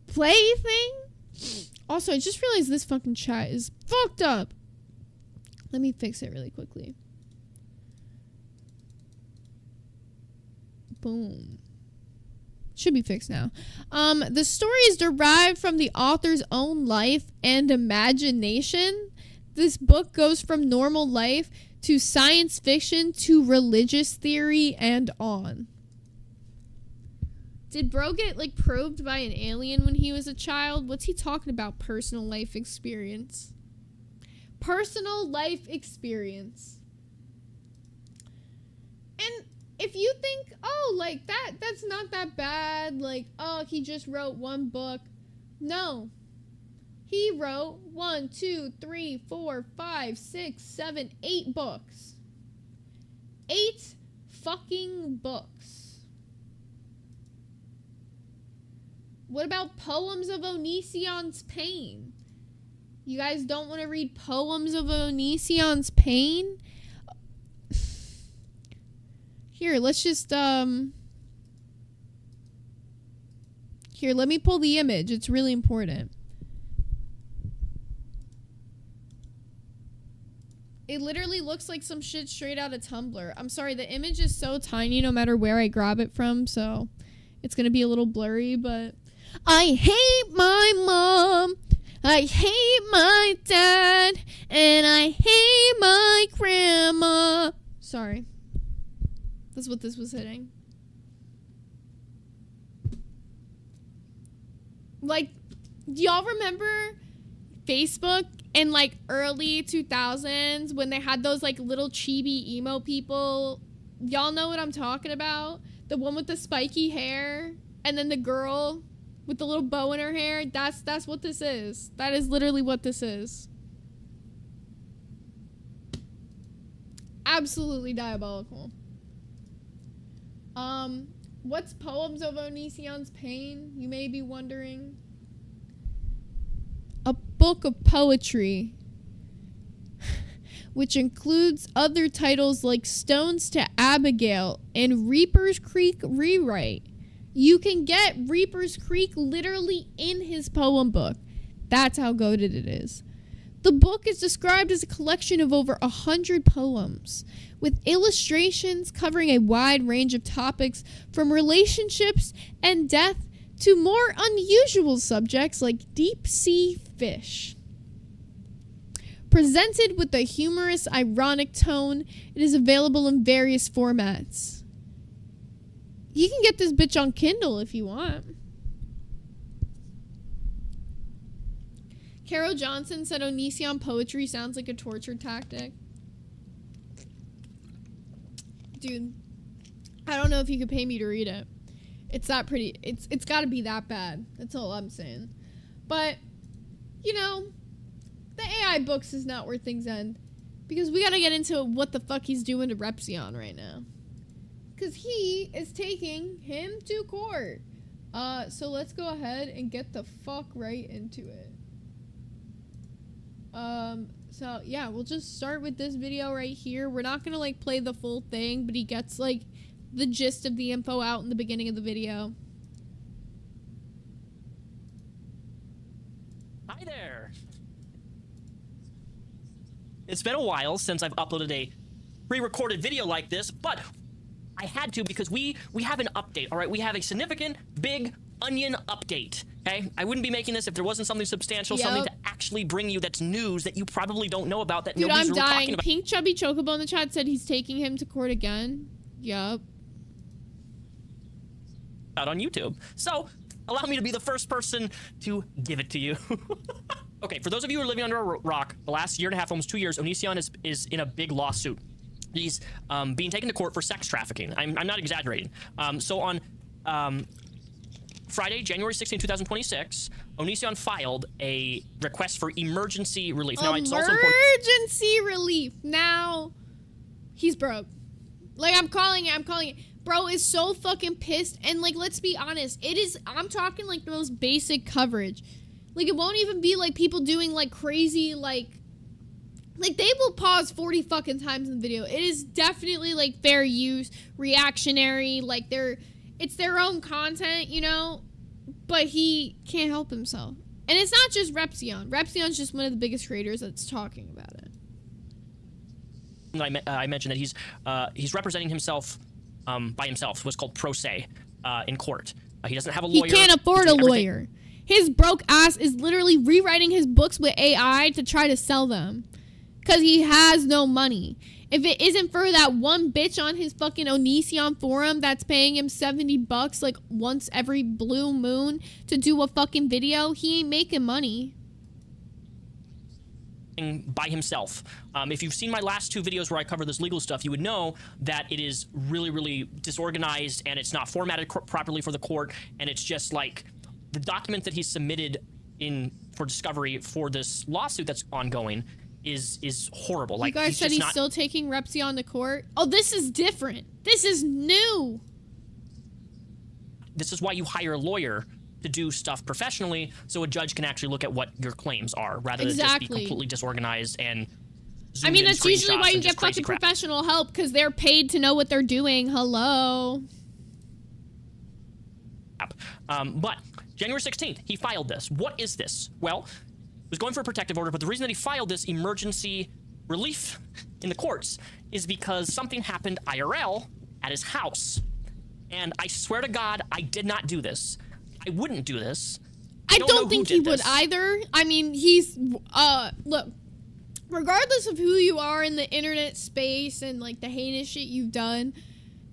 plaything? Also, I just realized this fucking chat is fucked up. Let me fix it really quickly. Boom. Should be fixed now. The story is derived from the author's own life and imagination. This book goes from normal life to science fiction to religious theory and on. Did bro get, like, probed by an alien when he was a child? What's he talking about? Personal life experience. Personal life experience. And if you think, oh, like, that's not that bad, like, oh, he just wrote one book. No. He wrote 1, 2, 3, 4, 5, 6, 7, 8 books. 8 fucking books. What about Poems of Onision's Pain? You guys don't want to read Poems of Onision's Pain? Here, let's just, here, let me pull the image. It's really important. It literally looks like some shit straight out of Tumblr. I'm sorry, the image is so tiny no matter where I grab it from, so it's gonna be a little blurry, but I hate my mom, I hate my dad, and I hate my grandma. Sorry. That's what this was hitting. Like, do y'all remember Facebook in, like, early 2000s when they had those, like, little chibi emo people? Y'all know what I'm talking about? The one with the spiky hair and then the girl with the little bow in her hair. That's what this is. That is literally what this is. Absolutely diabolical. What's Poems of Onision's Pain? You may be wondering. A book of poetry, which includes other titles like Stones to Abigail and Reaper's Creek Rewrite. You can get Reaper's Creek literally in his poem book. That's how goated it is. The book is described as a collection of over 100 poems, with illustrations covering a wide range of topics from relationships and death to more unusual subjects like deep-sea fish. Presented with a humorous, ironic tone, it is available in various formats. You can get this bitch on Kindle if you want. Carol Johnson said Onision poetry sounds like a torture tactic. Dude, I don't know if you could pay me to read it. It's that pretty. It's got to be that bad. That's all I'm saying. But, you know, the AI books is not where things end. Because we got to get into what the fuck he's doing to Repzion right now. Because he is taking him to court. So let's go ahead and get the fuck right into it. So yeah, we'll just start with this video right here. We're not gonna like play the full thing, but he gets like the gist of the info out in the beginning of the video. Hi there. It's been a while since I've uploaded a pre-recorded video like this, but I had to because we have an update, all right? We have a significant big Onion update, okay? I wouldn't be making this if there wasn't something substantial, something to actually bring you that's news that you probably don't know about, that nobody's really talking about. Pink Chubby Chocobo in the chat said he's taking him to court again. Yup. Out on YouTube. So, allow me to be the first person to give it to you. Okay, for those of you who are living under a rock, the last year and a half, almost 2 years, Onision is in a big lawsuit. He's being taken to court for sex trafficking. I'm not exaggerating. So on Friday, January 16, 2026, Onision filed a request for emergency relief. Now, it's also important. Emergency relief. Now, he's broke. Like, I'm calling it. Bro is so fucking pissed. And, like, let's be honest. I'm talking, like, the most basic coverage. Like, it won't even be, like, people doing, like, crazy, like, they will pause 40 fucking times in the video. It is definitely, like, fair use, reactionary, like, it's their own content, you know? But he can't help himself. And it's not just Repzion. Repzion's just one of the biggest creators that's talking about it. I mentioned that he's representing himself by himself, what's called pro se, in court. He doesn't have a lawyer. He can't afford a lawyer. His broke ass is literally rewriting his books with AI to try to sell them. Because he has no money. If it isn't for that one bitch on his fucking Onision forum that's paying him $70 like once every blue moon to do a fucking video, he ain't making money. By himself. If you've seen my last two videos where I cover this legal stuff, you would know that it is really, really disorganized and it's not formatted properly for the court, and it's just like the document that he submitted for discovery for this lawsuit that's ongoing is horrible. Like, you guys said he's still taking Repzion to court? Oh, this is different. This is new. This is why you hire a lawyer to do stuff professionally, so a judge can actually look at what your claims are, rather than just be completely disorganized and I mean, that's usually why you get fucking professional help, because they're paid to know what they're doing. Hello. But January 16th, he filed this. What is this? Well, was going for a protective order, but the reason that he filed this emergency relief in the courts is because something happened IRL at his house. And I swear to God, I did not do this. I wouldn't do this. I don't think he would either. I mean, he's, look, regardless of who you are in the internet space and, like, the heinous shit you've done,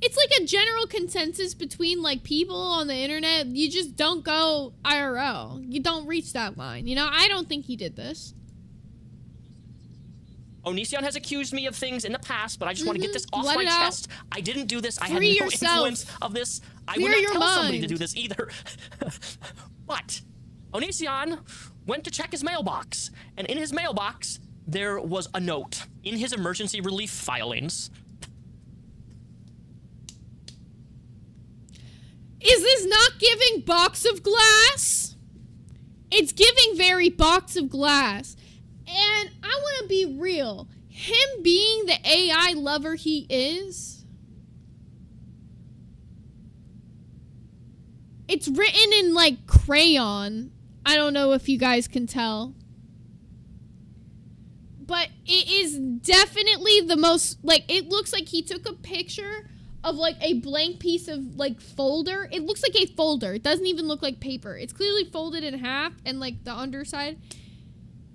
it's like a general consensus between, like, people on the internet. You just don't go IRL. You don't reach that line. You know, I don't think he did this. Onision has accused me of things in the past, but I just want to get this off my chest. I didn't do this. I had no influence of this. I would not tell somebody to do this either. But Onision went to check his mailbox, and in his mailbox, there was a note in his emergency relief filings. Is this not giving box of glass? It's giving very box of glass. And I want to be real. Him being the AI lover he is, it's written in, like, crayon. I don't know if you guys can tell. But it is definitely the most, like, it looks like he took a picture of, like, a blank piece of, like, folder. It looks like a folder. It doesn't even look like paper. It's clearly folded in half and, like, the underside.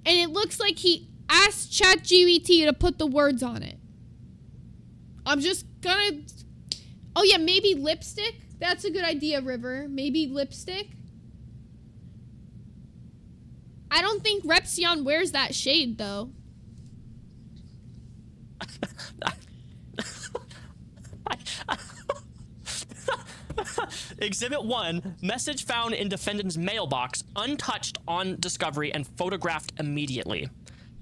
And it looks like he asked ChatGPT to put the words on it. I'm just gonna... Oh, yeah, maybe lipstick? That's a good idea, River. Maybe lipstick? I don't think Repsion wears that shade, though. Exhibit 1, message found in defendant's mailbox, untouched on discovery and photographed immediately.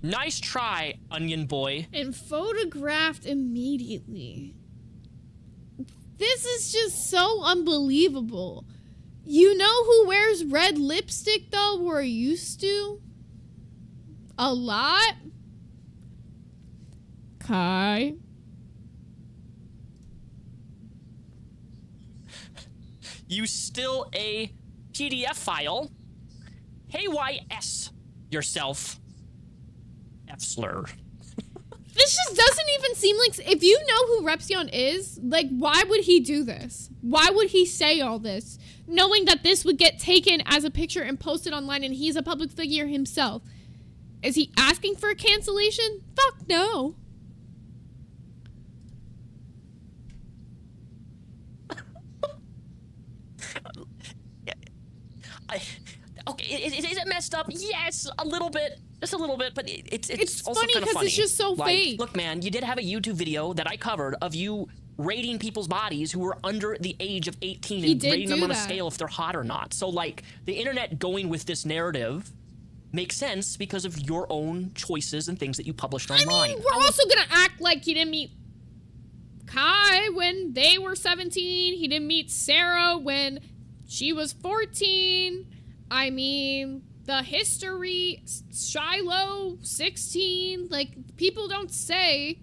Nice try, Onion Boy. And photographed immediately. This is just so unbelievable. You know who wears red lipstick, though, we're used to? A lot? Kai. You still a PDF file. KYS yourself. F-slur. This just doesn't even seem like... If you know who Repsion is, like, why would he do this? Why would he say all this? Knowing that this would get taken as a picture and posted online and he's a public figure himself. Is he asking for a cancellation? Fuck no. Okay, is it messed up? Yes, a little bit. Just a little bit, but it's also funny kind of funny. It's just so fake. Look, man, you did have a YouTube video that I covered of you rating people's bodies who were under the age of 18 and rating them on a scale if they're hot or not. So, like, the internet going with this narrative makes sense because of your own choices and things that you published online. I mean, we're also gonna act like you didn't meet Kai when they were 17. He didn't meet Sarah when she was 14. I mean, the history, Shiloh, 16. Like, people don't say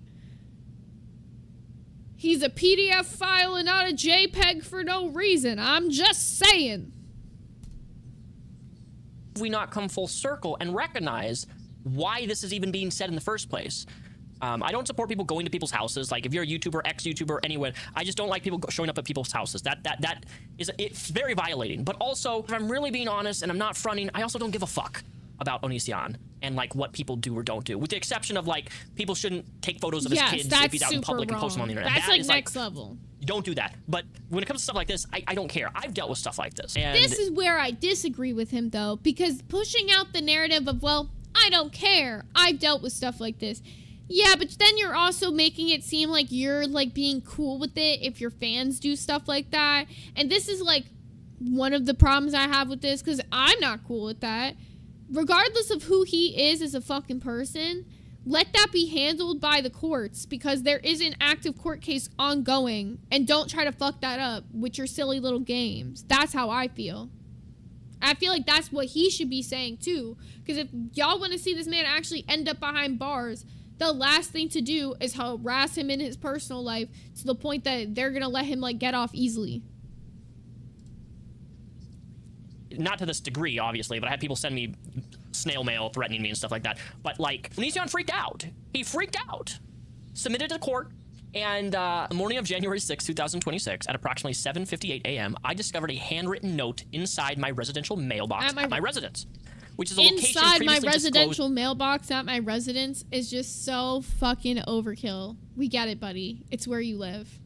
he's a PDF file and not a JPEG for no reason. I'm just saying. We not come full circle and recognize why this is even being said in the first place. I don't support people going to people's houses. Like, if you're a YouTuber, ex-YouTuber, anyone, I just don't like people showing up at people's houses. That is, it's very violating. But also, if I'm really being honest and I'm not fronting, I also don't give a fuck about Onision and, like, what people do or don't do. With the exception of, like, people shouldn't take photos of his kids if he's out in public and post them on the internet. That's like next level. You don't do that. But when it comes to stuff like this, I don't care. I've dealt with stuff like this. And this is where I disagree with him, though, because pushing out the narrative of, well, I don't care. I've dealt with stuff like this. Yeah, but then you're also making it seem like you're, like, being cool with it if your fans do stuff like that. And this is, like, one of the problems I have with this, because I'm not cool with that. Regardless of who he is as a fucking person, let that be handled by the courts, because there is an active court case ongoing, and don't try to fuck that up with your silly little games. That's how I feel. I feel like that's what he should be saying, too. Because if y'all want to see this man actually end up behind bars, the last thing to do is harass him in his personal life to the point that they're going to let him, like, get off easily. Not to this degree, obviously, but I had people send me snail mail threatening me and stuff like that. But, like, Onision freaked out. He freaked out. Submitted to court. And the morning of January 6, 2026, at approximately 7:58 a.m., I discovered a handwritten note inside my residential mailbox at my residence. Which is a location inside my residential disclosed. Mailbox at my residence is just so fucking overkill. We get it, buddy. It's where you live.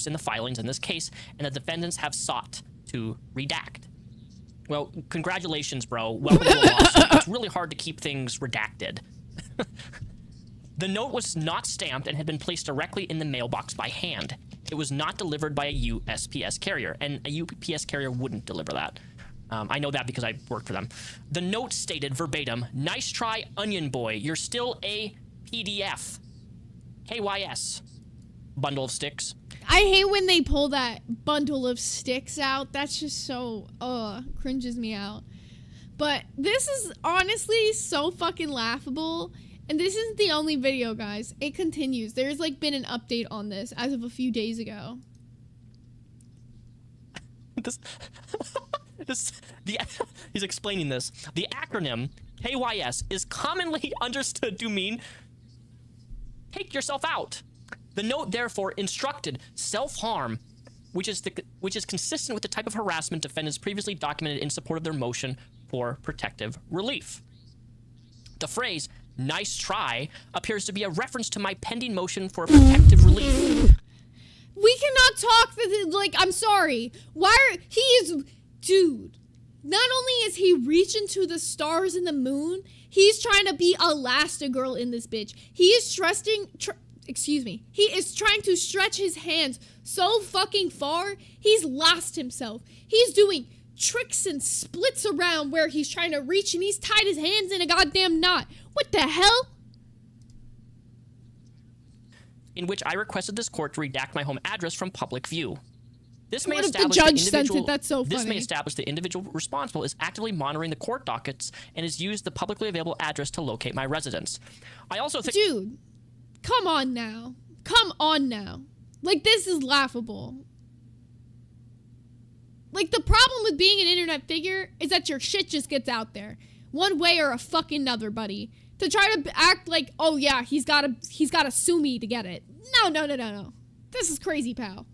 In the filings in this case, and the defendants have sought to redact. Well, congratulations, bro. Welcome to the lawsuit. It's really hard to keep things redacted. The note was not stamped and had been placed directly in the mailbox by hand. It was not delivered by a USPS carrier, and a UPS carrier wouldn't deliver that. I know that because I worked for them. The note stated verbatim, "Nice try, Onion Boy. You're still a PDF. KYS. Bundle of sticks." I hate when they pull that bundle of sticks out. That's just so, cringes me out. But this is honestly so fucking laughable. And this isn't the only video, guys. It continues. There's, like, been an update on this as of a few days ago. He's explaining this. The acronym KYS is commonly understood to mean take yourself out. The note therefore instructed self-harm, which is consistent with the type of harassment defendants previously documented in support of their motion for protective relief. The phrase "nice try" appears to be a reference to my pending motion for protective relief. We cannot talk. Like, I'm sorry. Dude, not only is he reaching to the stars and the moon, he's trying to be Elastigirl in this bitch. He is he is trying to stretch his hands so fucking far, he's lost himself. He's doing tricks and splits around where he's trying to reach, and he's tied his hands in a goddamn knot. What the hell? In which I requested this court to redact my home address from public view. This may What if the establish judge the sent individual. it? That's so funny. This may establish the individual responsible is actively monitoring the court dockets and has used the publicly available address to locate my residence. I also think. Dude, come on now. Come on now. Like, this is laughable. Like, the problem with being an internet figure is that your shit just gets out there. One way or a fucking another, buddy. To try to act like, oh yeah, he's gotta sue me to get it. No. This is crazy, pal.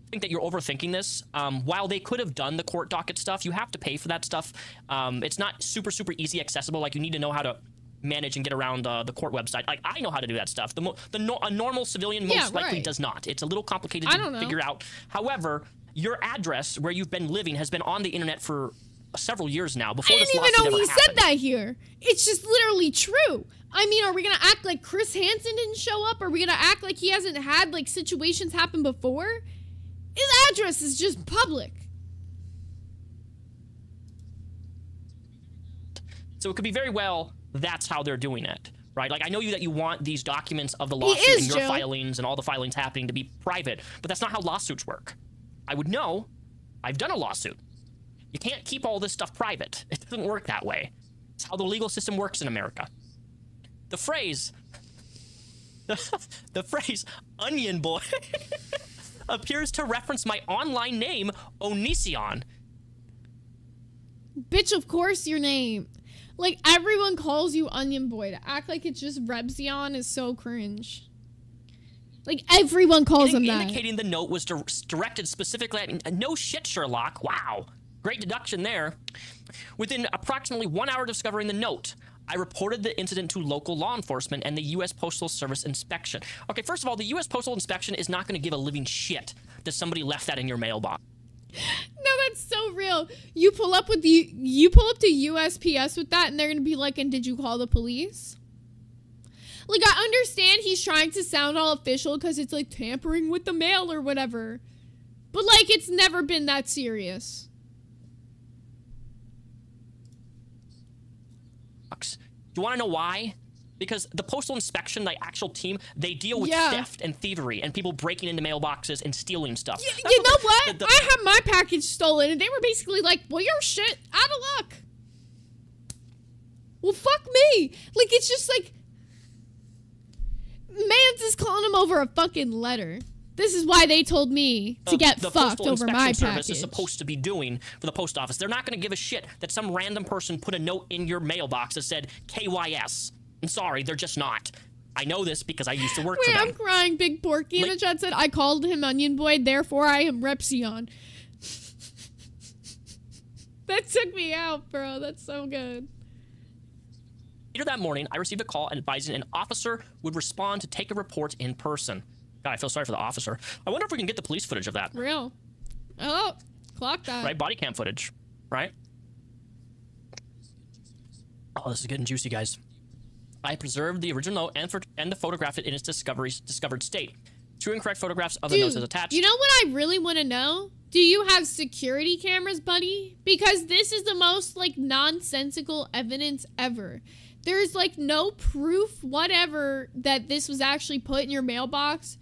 I think that you're overthinking this. While they could have done the court docket stuff, you have to pay for that stuff. It's not super easy accessible. Like, you need to know how to manage and get around the court website. Like, I know how to do that stuff. A normal civilian most likely does not. It's a little complicated to figure out. However, your address where you've been living has been on the internet for several years now. Before I this didn't lawsuit even know ever he happened. said that here. It's just literally true. I mean, are we gonna act like Chris Hansen didn't show up? Are we gonna act like he hasn't had like situations happen before? His address is just public. So it could be very well that's how they're doing it, right? Like, I know that you want these documents of the lawsuit and your filings and all the filings happening to be private, but that's not how lawsuits work. I would know. I've done a lawsuit. You can't keep all this stuff private. It doesn't work that way. It's how the legal system works in America. The phrase Onion Boy appears to reference my online name, Onision. Bitch, of course your name. Like, everyone calls you Onion Boy. To act like it's just Rebzion is so cringe. Like, everyone calls him that. Indicating the note was directed specifically at... No shit, Sherlock. Wow. Great deduction there. Within approximately 1 hour of discovering the note, I reported the incident to local law enforcement and the U.S. Postal Service inspection. Okay, first of all, the U.S. Postal Inspection is not going to give a living shit that somebody left that in your mailbox. No, that's so real. You pull up to USPS with that, and they're gonna be like, "And did you call the police?" Like, I understand he's trying to sound all official because it's like tampering with the mail or whatever, but like, it's never been that serious. Do you want to know why? Because the postal inspection, the actual team, they deal with theft and thievery and people breaking into mailboxes and stealing stuff. You know what? I had my package stolen, and they were basically like, well, you're shit out of luck. Well, fuck me. Like, it's just like, Mans is calling him over a fucking letter. This is why they told me to get fucked over my package. The service is supposed to be doing for the post office. They're not going to give a shit that some random person put a note in your mailbox that said KYS. I'm sorry, they're just not. I know this because I used to work for them. I'm crying, Big Porky. In the chat said, I called him Onion Boy, therefore I am Repsion. That took me out, bro. That's so good. Later that morning, I received a call advising an officer would respond to take a report in person. God, I feel sorry for the officer. I wonder if we can get the police footage of that. Real. Oh, clock that. Right, body cam footage, right? Oh, this is getting juicy, guys. I preserved the original note and photographed it in its discovered state. True and correct photographs of the notes as attached. You know what I really want to know? Do you have security cameras, buddy? Because this is the most, like, nonsensical evidence ever. There's, like, no proof whatever that this was actually put in your mailbox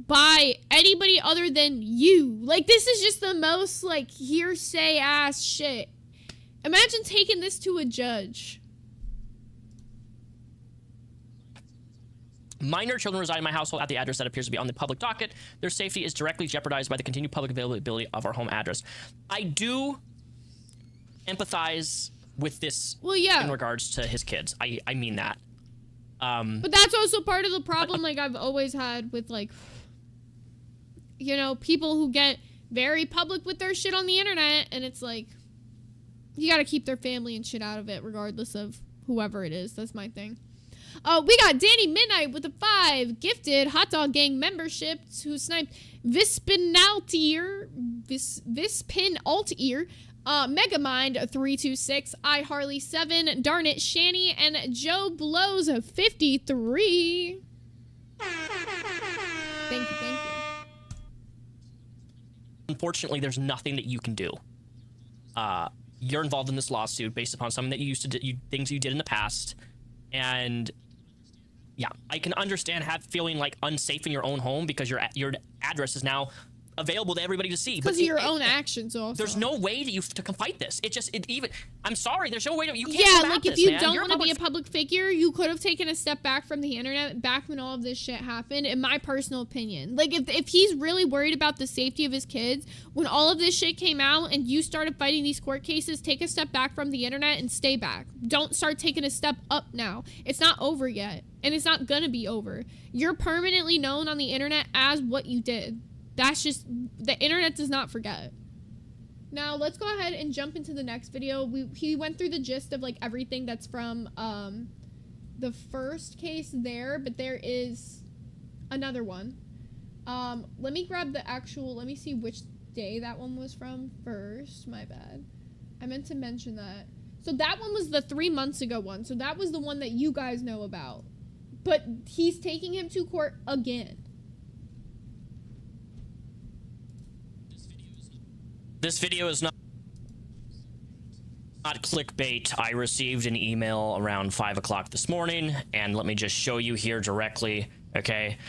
by anybody other than you. Like, this is just the most, like, hearsay-ass shit. Imagine taking this to a judge. Minor children reside in my household at the address that appears to be on the public docket. Their safety is directly jeopardized by the continued public availability of our home address. I do empathize with this in regards to his kids. I mean that. But that's also part of the problem, like, I've always had with, like, you know, people who get very public with their shit on the internet, and it's like, you gotta keep their family and shit out of it regardless of whoever it is. That's my thing. We got Danny Midnight with a 5. Gifted Hot Dog Gang membership who sniped Vispinaltier. Megamind 326. I Harley 7. Darn it, Shani and Joe Blows 53. Thank you. Unfortunately, there's nothing that you can do. You're involved in this lawsuit based upon something that you used to do, things you did in the past, and yeah, I can understand feeling like unsafe in your own home because your address is now available to everybody to see. Because of your own actions also. There's no way to fight this. I'm sorry, there's no way you can't like if you don't want to be a public figure, you could have taken a step back from the internet back when all of this shit happened, in my personal opinion. Like if he's really worried about the safety of his kids, when all of this shit came out and you started fighting these court cases, take a step back from the internet and stay back. Don't start taking a step up now. It's not over yet, and it's not gonna be over. You're permanently known on the internet as what you did. That's just, the internet does not forget. Now, let's go ahead and jump into the next video. He went through the gist of, like, everything that's from the first case there, but there is another one. Let me grab the actual, let me see which day that one was from first. My bad. I meant to mention that. So that one was the 3 months ago one. So that was the one that you guys know about. But he's taking him to court again. This video is not clickbait. I received an email around 5 o'clock this morning, and let me just show you here directly, okay?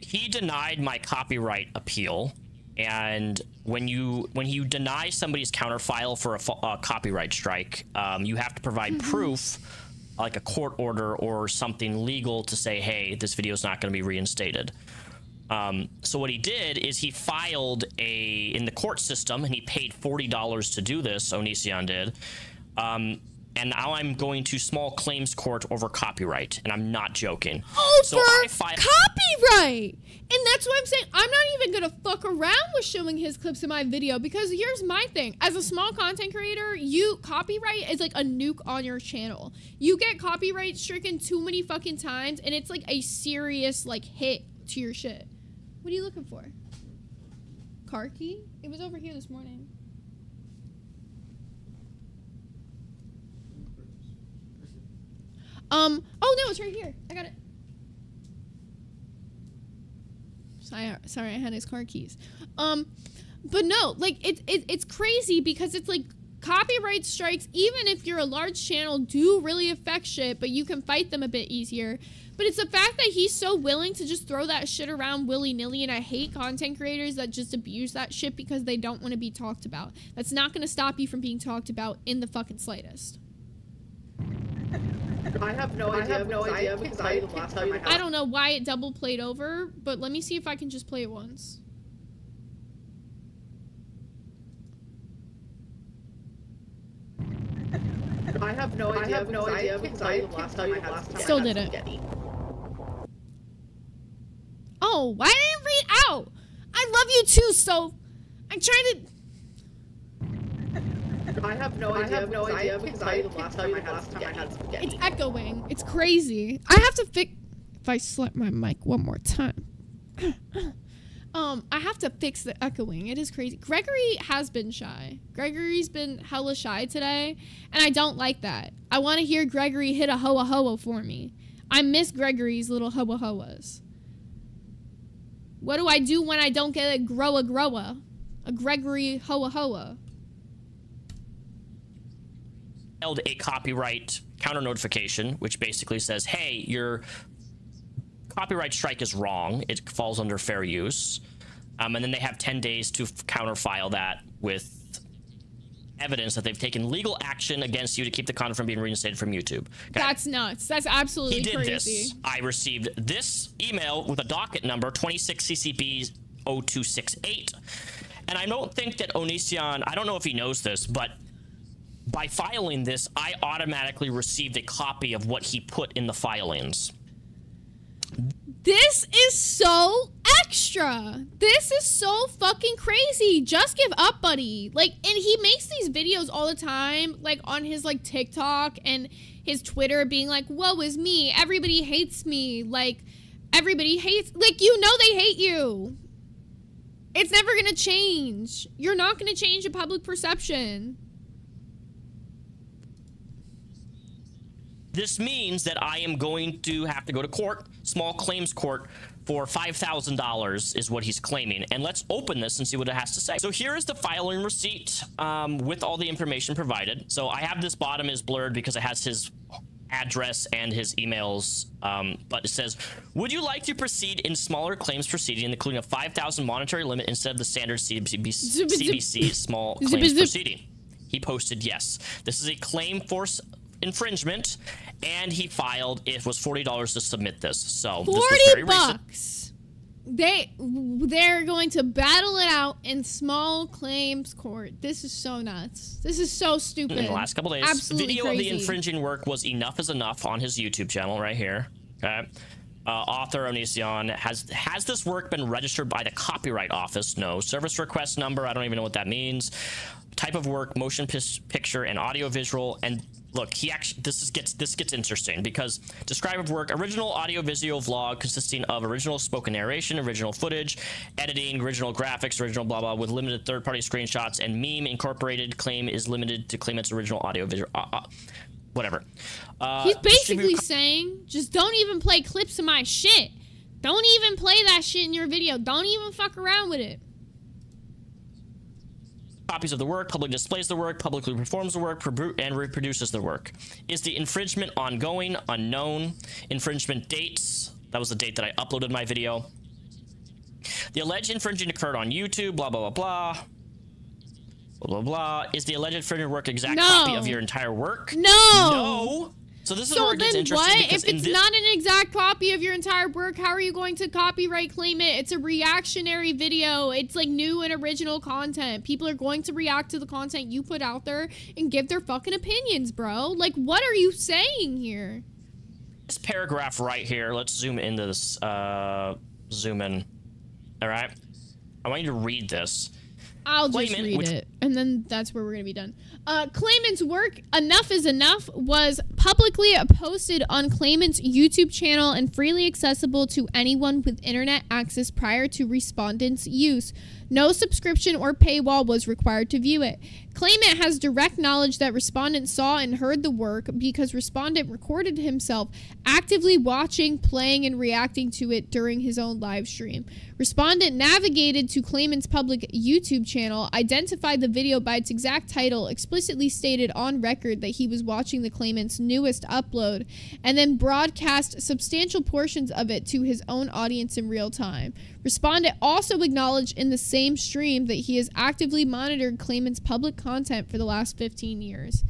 He denied my copyright appeal, and when you deny somebody's counterfile for a copyright strike, you have to provide proof, like a court order or something legal to say, hey, this video is not going to be reinstated. So what he did is he filed in the court system, and he paid $40 to do this. Onision did. And now I'm going to small claims court over copyright, and I'm not joking. Copyright! And that's what I'm saying. I'm not even gonna fuck around with showing his clips in my video, because here's my thing. As a small content creator, copyright is like a nuke on your channel. You get copyright stricken too many fucking times, and it's like a serious like hit to your shit. What are you looking for? Car key? It was over here this morning. Oh no, it's right here. I got it. Sorry, I had his car keys. But no, like it's crazy because it's like copyright strikes, even if you're a large channel, do really affect shit, but you can fight them a bit easier. But it's the fact that he's so willing to just throw that shit around willy-nilly, and I hate content creators that just abuse that shit because they don't want to be talked about. That's not going to stop you from being talked about in the fucking slightest. I have no idea because I don't know why it double played over, but let me see if I can just play it once. I have no idea because I can't tell you the last time. Still did it. Oh, why didn't it read out? I love you too, so I'm trying to. I have no idea because I can't tell you the last time I had spaghetti. It's echoing. It's crazy. I have to fix. If I slap my mic one more time. I have to fix the echoing. It is crazy. Gregory has been shy. Gregory's been hella shy today, and I don't like that. I want to hear Gregory hit a hoa hoa for me. I miss Gregory's little hoa hoas. What do I do when I don't get a growa? A Gregory hoa hoa. Held a copyright counter notification, which basically says, hey, your copyright strike is wrong. It falls under fair use. And then they have 10 days to counterfile that with evidence that they've taken legal action against you to keep the content from being reinstated from YouTube. Okay? That's nuts. That's absolutely crazy. He did this. I received this email with a docket number 26CCB0268. And I don't think that Onision, I don't know if he knows this, but by filing this, I automatically received a copy of what he put in the filings. This is so extra. This is so fucking crazy. Just give up, buddy. Like, and he makes these videos all the time, like on his like TikTok, and his Twitter being like, woe is me, everybody hates me, like, everybody hates, like, you know they hate you. It's never gonna change. You're not gonna change a public perception. This means that I am going to have to go to court, small claims court, for $5,000 is what he's claiming. And let's open this and see what it has to say. So here is the filing receipt with all the information provided. So I have this bottom is blurred because it has his address and his emails, but it says, would you like to proceed in smaller claims proceeding, including a 5,000 monetary limit instead of the standard CBC small claims proceeding? He posted yes. This is a claim for infringement, and he filed. It was $40 to submit this. So this was very $40. They're going to battle it out in small claims court. This is so nuts. This is so stupid. In the last couple days, absolutely video crazy. of the infringing work was Enough is Enough on his YouTube channel right here. Okay. Author Onision, has this work been registered by the Copyright Office? No. Service request number, I don't even know what that means. Type of work, motion picture and audio visual. And look, he actually, this gets interesting because describe of work, original audio visual vlog consisting of original spoken narration, original footage, editing, original graphics, original blah blah with limited third-party screenshots and meme incorporated. Claim is limited to claimant's original audio visual. Whatever. He's basically saying, just don't even play clips of my shit. Don't even play that shit in your video. Don't even fuck around with it. Copies of the work, publicly displays the work, publicly performs the work, and reproduces the work. Is the infringement ongoing? Unknown. Infringement dates. That was the date that I uploaded my video. The alleged infringing occurred on YouTube, blah, blah, blah, blah. Blah, blah, blah. Is the alleged infringing work exact copy of your entire work? No. No. So this is where it gets interesting. What? If it's not an exact copy of your entire work, how are you going to copyright claim it? It's a reactionary video. It's like new and original content. People are going to react to the content you put out there and give their fucking opinions, bro. Like, what are you saying here? This paragraph right here, let's zoom into this, zoom in. All right. I want you to read this. I'll just read it, and then that's where we're going to be done. Claimant's work, Enough is Enough, was publicly posted on Claimant's YouTube channel and freely accessible to anyone with internet access prior to respondent's use. No subscription or paywall was required to view it. Claimant has direct knowledge that respondent saw and heard the work because respondent recorded himself actively watching, playing, and reacting to it during his own live stream. Respondent navigated to Claimant's public YouTube channel, identified the video by its exact title, explicitly stated on record that he was watching the Claimant's newest upload, and then broadcast substantial portions of it to his own audience in real time. Respondent also acknowledged in the same stream that he has actively monitored Claimant's public content for the last 15 years.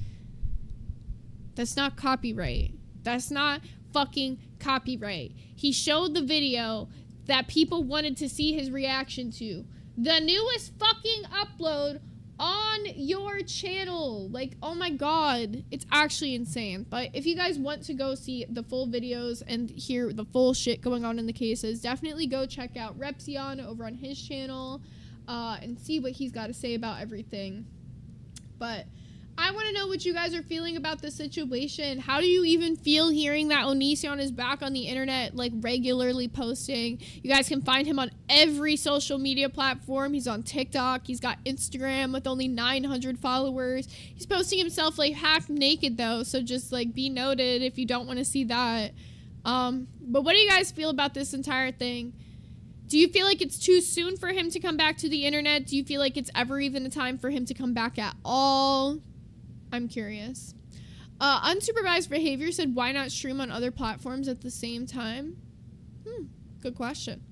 That's not copyright. That's not fucking copyright. He showed the video that people wanted to see his reaction to. The newest fucking upload on your channel. Like, oh my god, it's actually insane. But if you guys want to go see the full videos and hear the full shit going on in the cases, definitely go check out Repsion over on his channel and see what he's got to say about everything. But I want to know what you guys are feeling about this situation. How do you even feel hearing that Onision is back on the internet, like regularly posting? You guys can find him on every social media platform. He's on TikTok. He's got Instagram with only 900 followers. He's posting himself like half naked though, so just like be noted if you don't want to see that. But what do you guys feel about this entire thing? Do you feel like it's too soon for him to come back to the internet? Do you feel like it's ever even a time for him to come back at all? I'm curious. Unsupervised behavior said, why not stream on other platforms at the same time? Good question.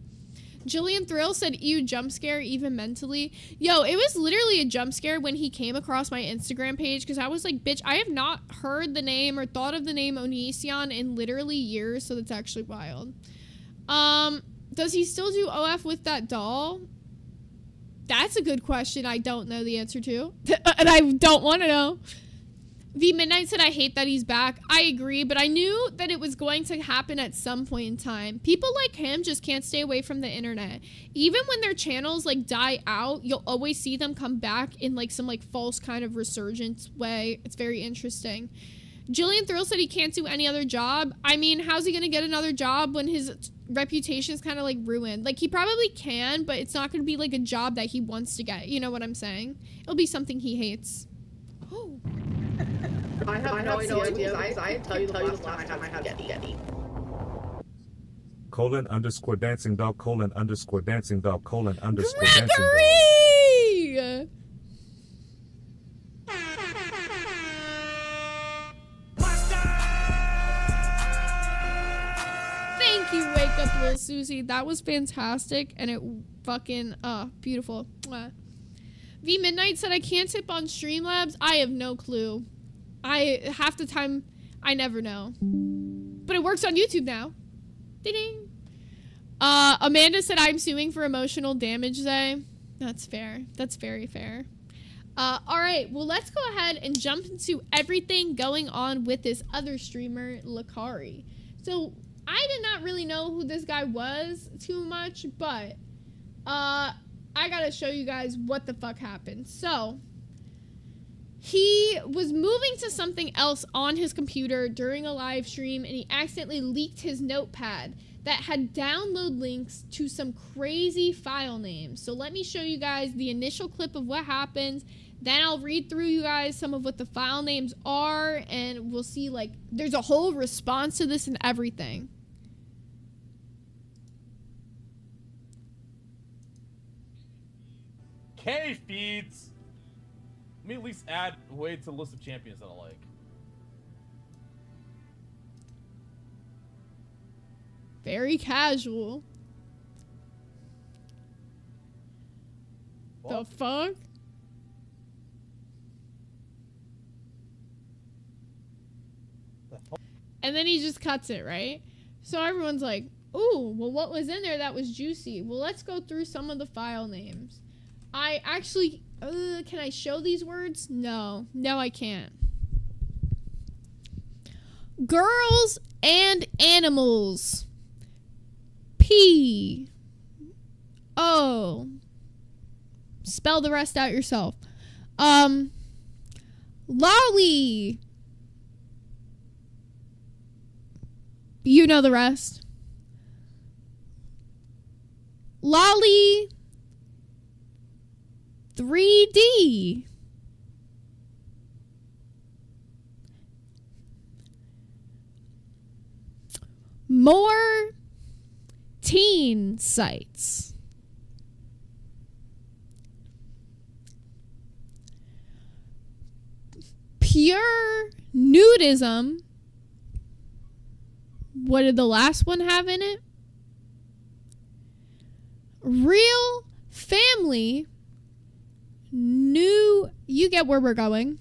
Jillian Thrill said, ew, jump scare, even mentally. Yo, it was literally a jump scare when he came across my Instagram page because I was like, bitch, I have not heard the name or thought of the name Onision in literally years, so that's actually wild. Does he still do OF with that doll? That's a good question I don't know the answer to. And I don't want to know. V Midnight said, I hate that he's back. I agree, but I knew that it was going to happen at some point in time. People like him just can't stay away from the internet. Even when their channels like die out, you'll always see them come back in like some like false kind of resurgence way. It's very interesting. Jillian Thrill said he can't do any other job. I mean, how's he gonna get another job when his reputation is kind of like ruined? Like, he probably can, but it's not gonna be like a job that he wants to get. You know what I'm saying? It'll be something he hates. Oh. I have no idea because I tell you the last time I had spaghetti. :_dancing dog :_dancing dog :_dancing dog. Gregory! Thank you, Wake Up Little Susie. That was fantastic, and it fucking, beautiful. Mwah. V Midnight said, I can't tip on Streamlabs. I have no clue. Half the time, I never know. But it works on YouTube now. Ding. Amanda said, I'm suing for emotional damage, Zay. That's fair. That's very fair. All right. Well, let's go ahead and jump into everything going on with this other streamer, Lakari. So, I did not really know who this guy was too much, but, I gotta show you guys what the fuck happened. So, he was moving to something else on his computer during a live stream, and he accidentally leaked his notepad that had download links to some crazy file names. So let me show you guys the initial clip of what happens. Then I'll read through you guys some of what the file names are, and we'll see, like, there's a whole response to this and everything. K feeds. Let me at least add a way to the list of champions that I like. Very casual. What? The fuck? And then he just cuts it, right? So everyone's like, ooh, well, what was in there that was juicy? Well, let's go through some of the file names. I actually, can I show these words? No, I can't. Girls and animals. P. O. Spell the rest out yourself. Lolly. You know the rest. Lolly 3D. More teen sites. Pure nudism. What did the last one have in it? Real family. New. You get where we're going.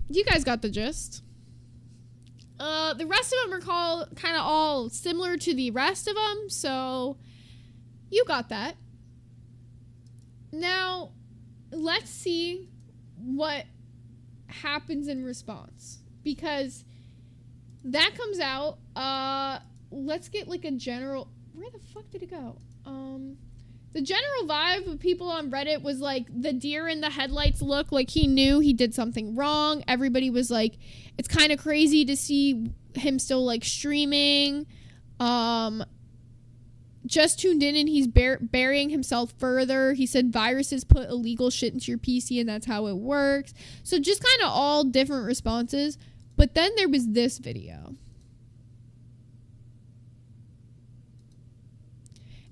You guys got the gist. The rest of them are kind of all similar to the rest of them, so you got that. Now, let's see what happens in response, because that comes out. Let's get like a general. Where the fuck did it go? The general vibe of people on Reddit was like the deer in the headlights look, like he knew he did something wrong. Everybody was like, it's kind of crazy to see him still like streaming. Just tuned in and he's burying himself further. He said viruses put illegal shit into your PC and that's how it works. So just kind of all different responses. But then there was this video.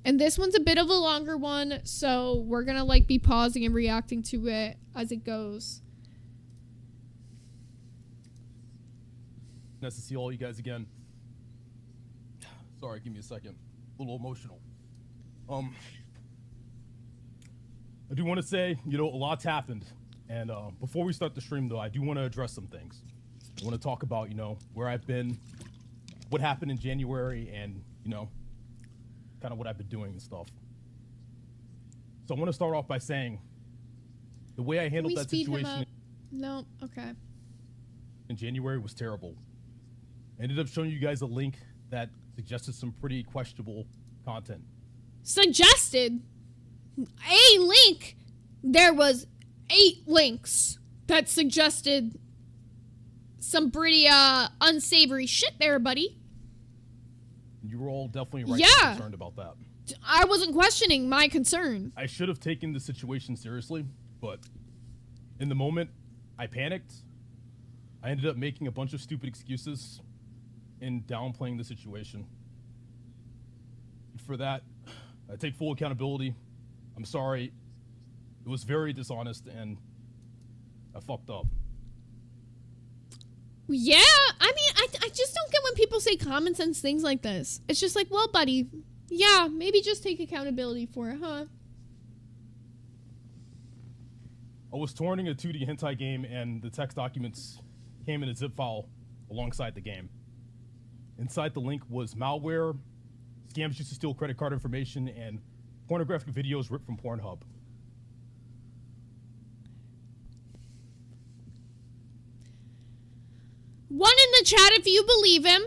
And this one's a bit of a longer one, so we're gonna like be pausing and reacting to it as it goes. Nice to see all you guys again. Sorry, give me a second. A little emotional. I do want to say, a lot's happened. And before we start the stream, though, I do want to address some things. I want to talk about, where I've been, what happened in January, and, kind of what I've been doing and stuff. So I want to start off by saying the way I handled that situation in January was terrible. I ended up showing you guys a link that suggested some pretty questionable content. Suggested? A link? There was 8 links that suggested some pretty unsavory shit there, buddy. You were all definitely right to be concerned about that. I wasn't questioning my concern. I should have taken the situation seriously, but in the moment, I panicked. I ended up making a bunch of stupid excuses and downplaying the situation. For that, I take full accountability. I'm sorry. It was very dishonest, and I fucked up. Yeah, I mean, I just don't get when people say common sense things like this. It's just like, well, buddy, yeah, maybe just take accountability for it, huh? I was touring a 2D hentai game, and the text documents came in a zip file alongside the game. Inside the link was malware, scams used to steal credit card information, and pornographic videos ripped from Pornhub. One in the chat if you believe him.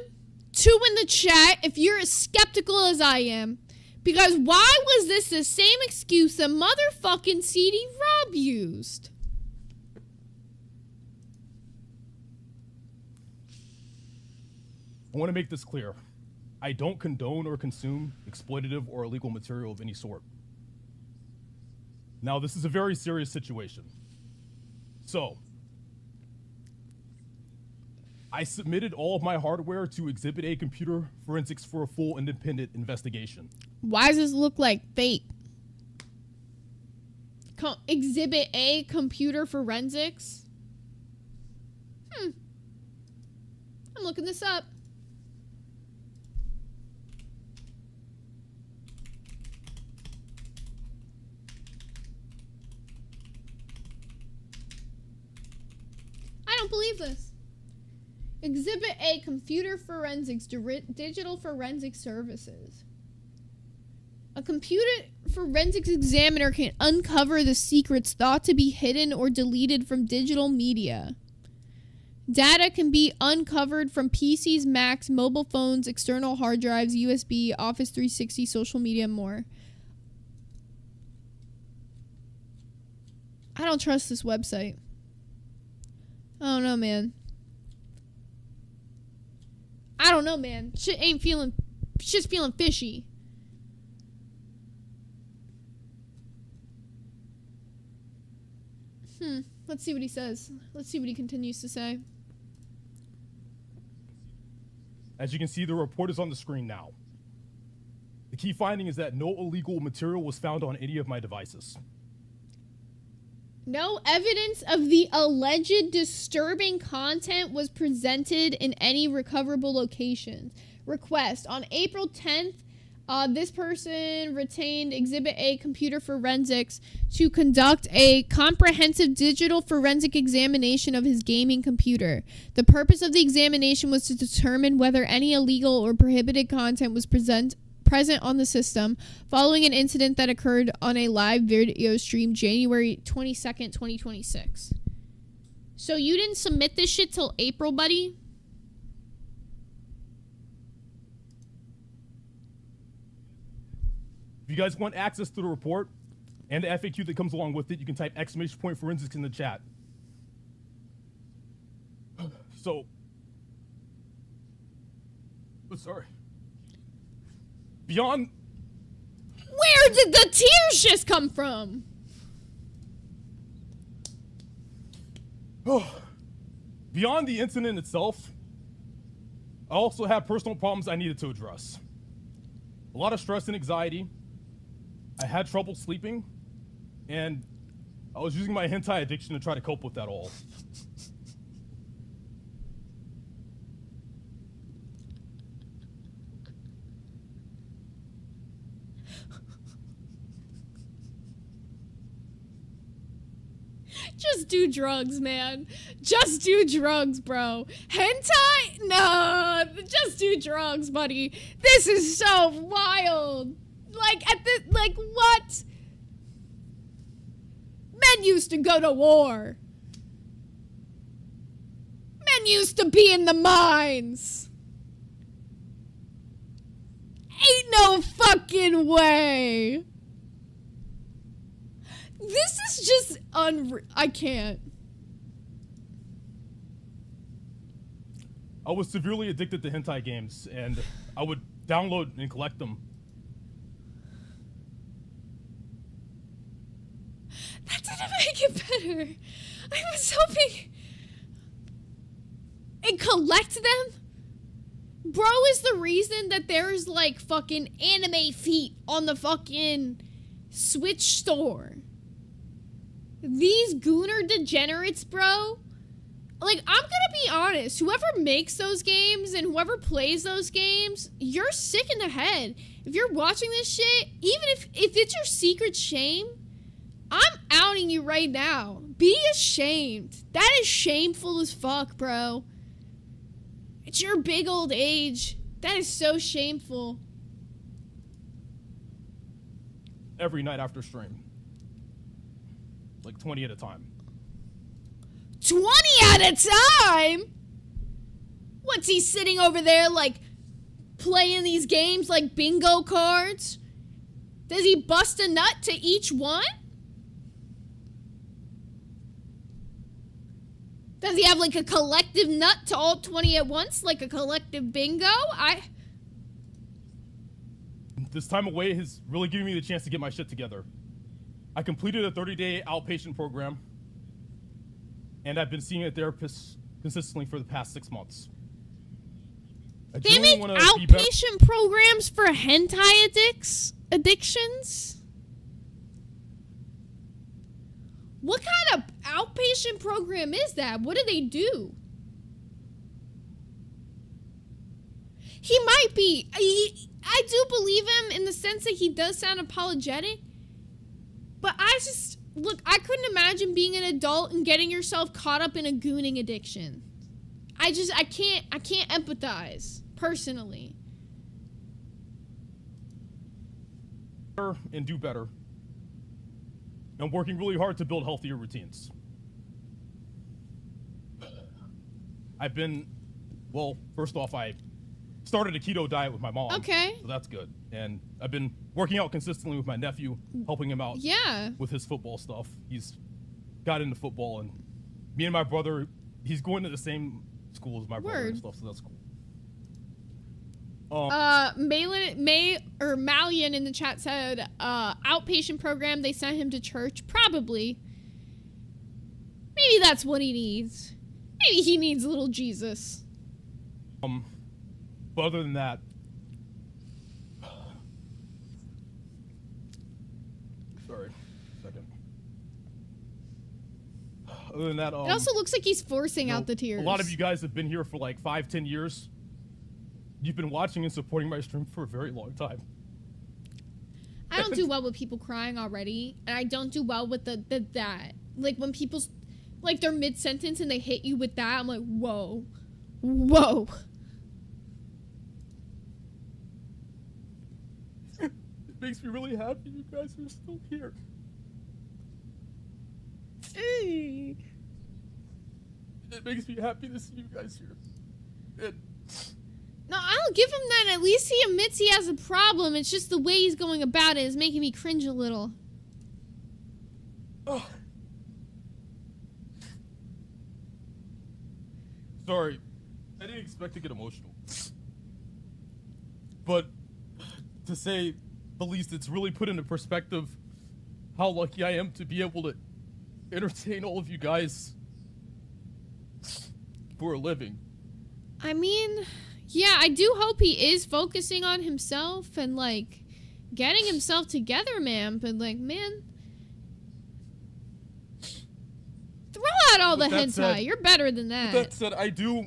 2 in the chat if you're as skeptical as I am. Because why was this the same excuse that motherfucking CD Rob used? I want to make this clear. I don't condone or consume exploitative or illegal material of any sort. Now, this is a very serious situation. So, I submitted all of my hardware to Exhibit A Computer Forensics for a full independent investigation. Why does this look like fake? Exhibit A Computer Forensics? I'm looking this up. I don't believe this. Exhibit A Computer Forensics Digital Forensic Services. A computer forensics examiner can uncover the secrets thought to be hidden or deleted from digital media. Data can be uncovered from PCs, Macs, mobile phones, external hard drives, USB, Office 360, social media, and more. I don't trust this website. I don't know, man. I don't know, man. Shit's feeling fishy. Let's see what he says. Let's see what he continues to say. As you can see, the report is on the screen now. The key finding is that no illegal material was found on any of my devices. No evidence of the alleged disturbing content was presented in any recoverable locations. Request. On April 10th, this person retained Exhibit A Computer Forensics to conduct a comprehensive digital forensic examination of his gaming computer. The purpose of the examination was to determine whether any illegal or prohibited content was present on the system following an incident that occurred on a live video stream January 22nd, 2026. So you didn't submit this shit till April, buddy? If you guys want access to the report and the FAQ that comes along with it, you can type !forensics in the chat. So, sorry. Beyond... Where did the tears just come from? Beyond the incident itself, I also have personal problems I needed to address. A lot of stress and anxiety. I had trouble sleeping, and I was using my hentai addiction to try to cope with that all. Just do drugs, man. Just do drugs, bro. Hentai? No, just do drugs, buddy. This is so wild. Like what? Men used to go to war. Men used to be in the mines. Ain't no fucking way. This is just I can't. I was severely addicted to hentai games, and I would download and collect them. That didn't make it better. I was hoping... And collect them? Bro is the reason that there's, like, fucking anime feet on the fucking Switch store. These gooner degenerates, bro. Like, I'm gonna be honest. Whoever makes those games and whoever plays those games, you're sick in the head. If you're watching this shit, even if it's your secret shame, I'm outing you right now. Be ashamed. That is shameful as fuck, bro. It's your big old age. That is so shameful. Every night after stream. Like 20 at a time. 20 at a time? What's he sitting over there, like, playing these games like bingo cards? Does he bust a nut to each one? Does he have, like, a collective nut to all 20 at once? Like a collective bingo? This time away has really given me the chance to get my shit together. I completed a 30-day outpatient program, and I've been seeing a therapist consistently for the past 6 months. They make outpatient programs for hentai addictions? What kind of outpatient program is that? What do they do? He might be. I do believe him in the sense that he does sound apologetic. But look, I couldn't imagine being an adult and getting yourself caught up in a gooning addiction. I can't empathize, personally. And do better. I'm working really hard to build healthier routines. First off, I started a keto diet with my mom. Okay. So that's good. And I've been working out consistently with my nephew, helping him out with his football stuff. He's got into football, and me and my brother, he's going to the same school as my brother and stuff, so that's cool. Malian in the chat said, outpatient program, they sent him to church. Probably. Maybe that's what he needs. Maybe he needs a little Jesus. But other than that, sorry, second. Other than that, it also looks like he's forcing out the tears. A lot of you guys have been here for like 5-10 years. You've been watching and supporting my stream for a very long time. I don't do well with people crying already, and I don't do well with that. Like when people, like they're mid-sentence and they hit you with that, I'm like, whoa, whoa. It makes me really happy you guys are still here. Hey. It makes me happy to see you guys here. No, I'll give him that. At least he admits he has a problem. It's just the way he's going about it is making me cringe a little. Oh. Sorry. I didn't expect to get emotional. But to say the least, it's really put into perspective how lucky I am to be able to entertain all of you guys for a living. I mean, yeah, I do hope he is focusing on himself and, like, getting himself together, man. But, like, man, throw out all the hentai. You're better than that. With that said, I do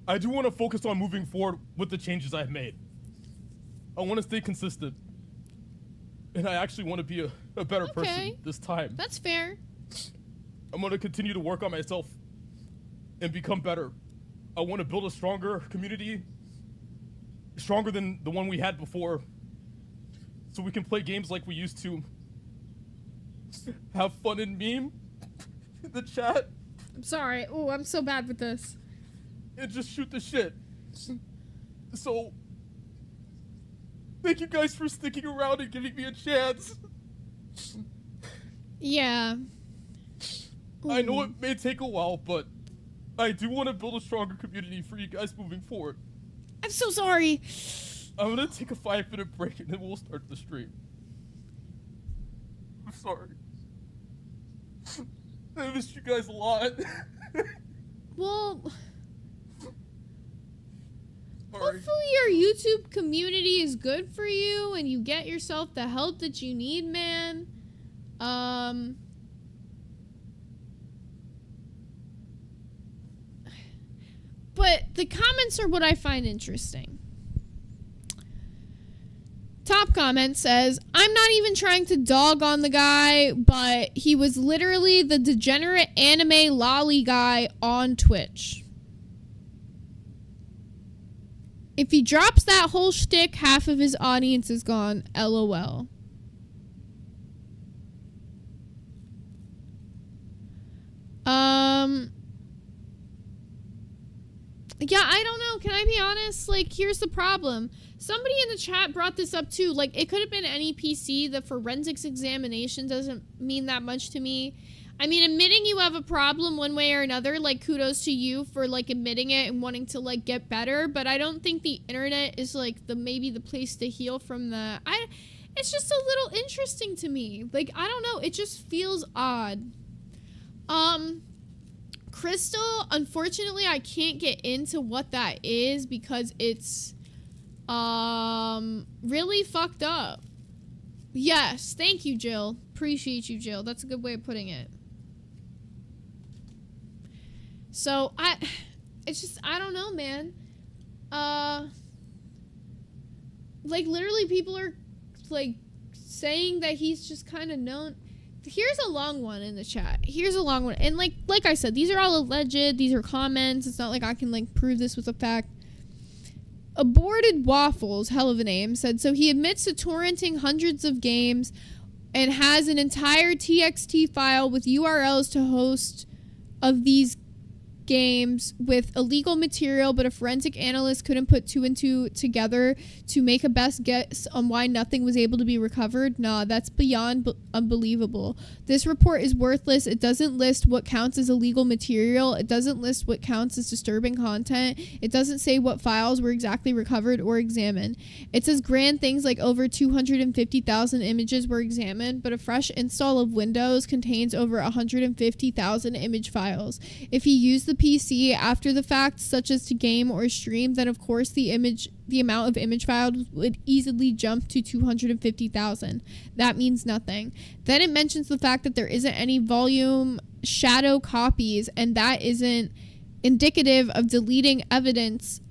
want to focus on moving forward with the changes I've made. I want to stay consistent. And I actually want to be a better person this time. That's fair. I'm going to continue to work on myself and become better. I want to build a stronger community, stronger than the one we had before, so we can play games like we used to, have fun and meme in the chat. I'm sorry. Oh, I'm so bad with this. And just shoot the shit. So, thank you guys for sticking around and giving me a chance. Yeah. I know it may take a while, but I do want to build a stronger community for you guys moving forward. I'm so sorry. I'm gonna take a 5-minute break and then we'll start the stream. I'm sorry. I missed you guys a lot. Well, Sorry. hopefully your YouTube community is good for you and you get yourself the help that you need, man. But the comments are what I find interesting. Top comment says, I'm not even trying to dog on the guy, but he was literally the degenerate anime lolly guy on Twitch. If he drops that whole shtick, half of his audience is gone. LOL. Yeah, I don't know. Can I be honest? Like, here's the problem. Somebody in the chat brought this up too. Like, it could have been any PC. The forensics examination doesn't mean that much to me. I mean, admitting you have a problem one way or another, like, kudos to you for, like, admitting it and wanting to, like, get better. But I don't think the internet is, like, maybe the place to heal from that. It's just a little interesting to me. Like, I don't know. It just feels odd. Crystal, unfortunately, I can't get into what that is because it's, really fucked up. Yes, thank you, Jill. Appreciate you, Jill. That's a good way of putting it. So, it's just, I don't know, man. Like, literally people are, like, saying that he's just kind of known. Here's a long one in the chat. Here's a long one. And like I said, these are all alleged. These are comments. It's not like I can, like, prove this with a fact. Aborted Waffles, hell of a name, said, so he admits to torrenting hundreds of games and has an entire TXT file with URLs to host of these games with illegal material, but a forensic analyst couldn't put two and two together to make a best guess on why nothing was able to be recovered. Nah, that's beyond unbelievable. This report is worthless. It doesn't list what counts as illegal material. It doesn't list what counts as disturbing content. It doesn't say what files were exactly recovered or examined. It says grand things like over 250,000 images were examined, but a fresh install of Windows contains over 150,000 image files. If he used the PC after the fact, such as to game or stream, then of course the amount of image files would easily jump to 250,000. That means nothing. Then it mentions the fact that there isn't any volume shadow copies, and that isn't indicative of deleting evidence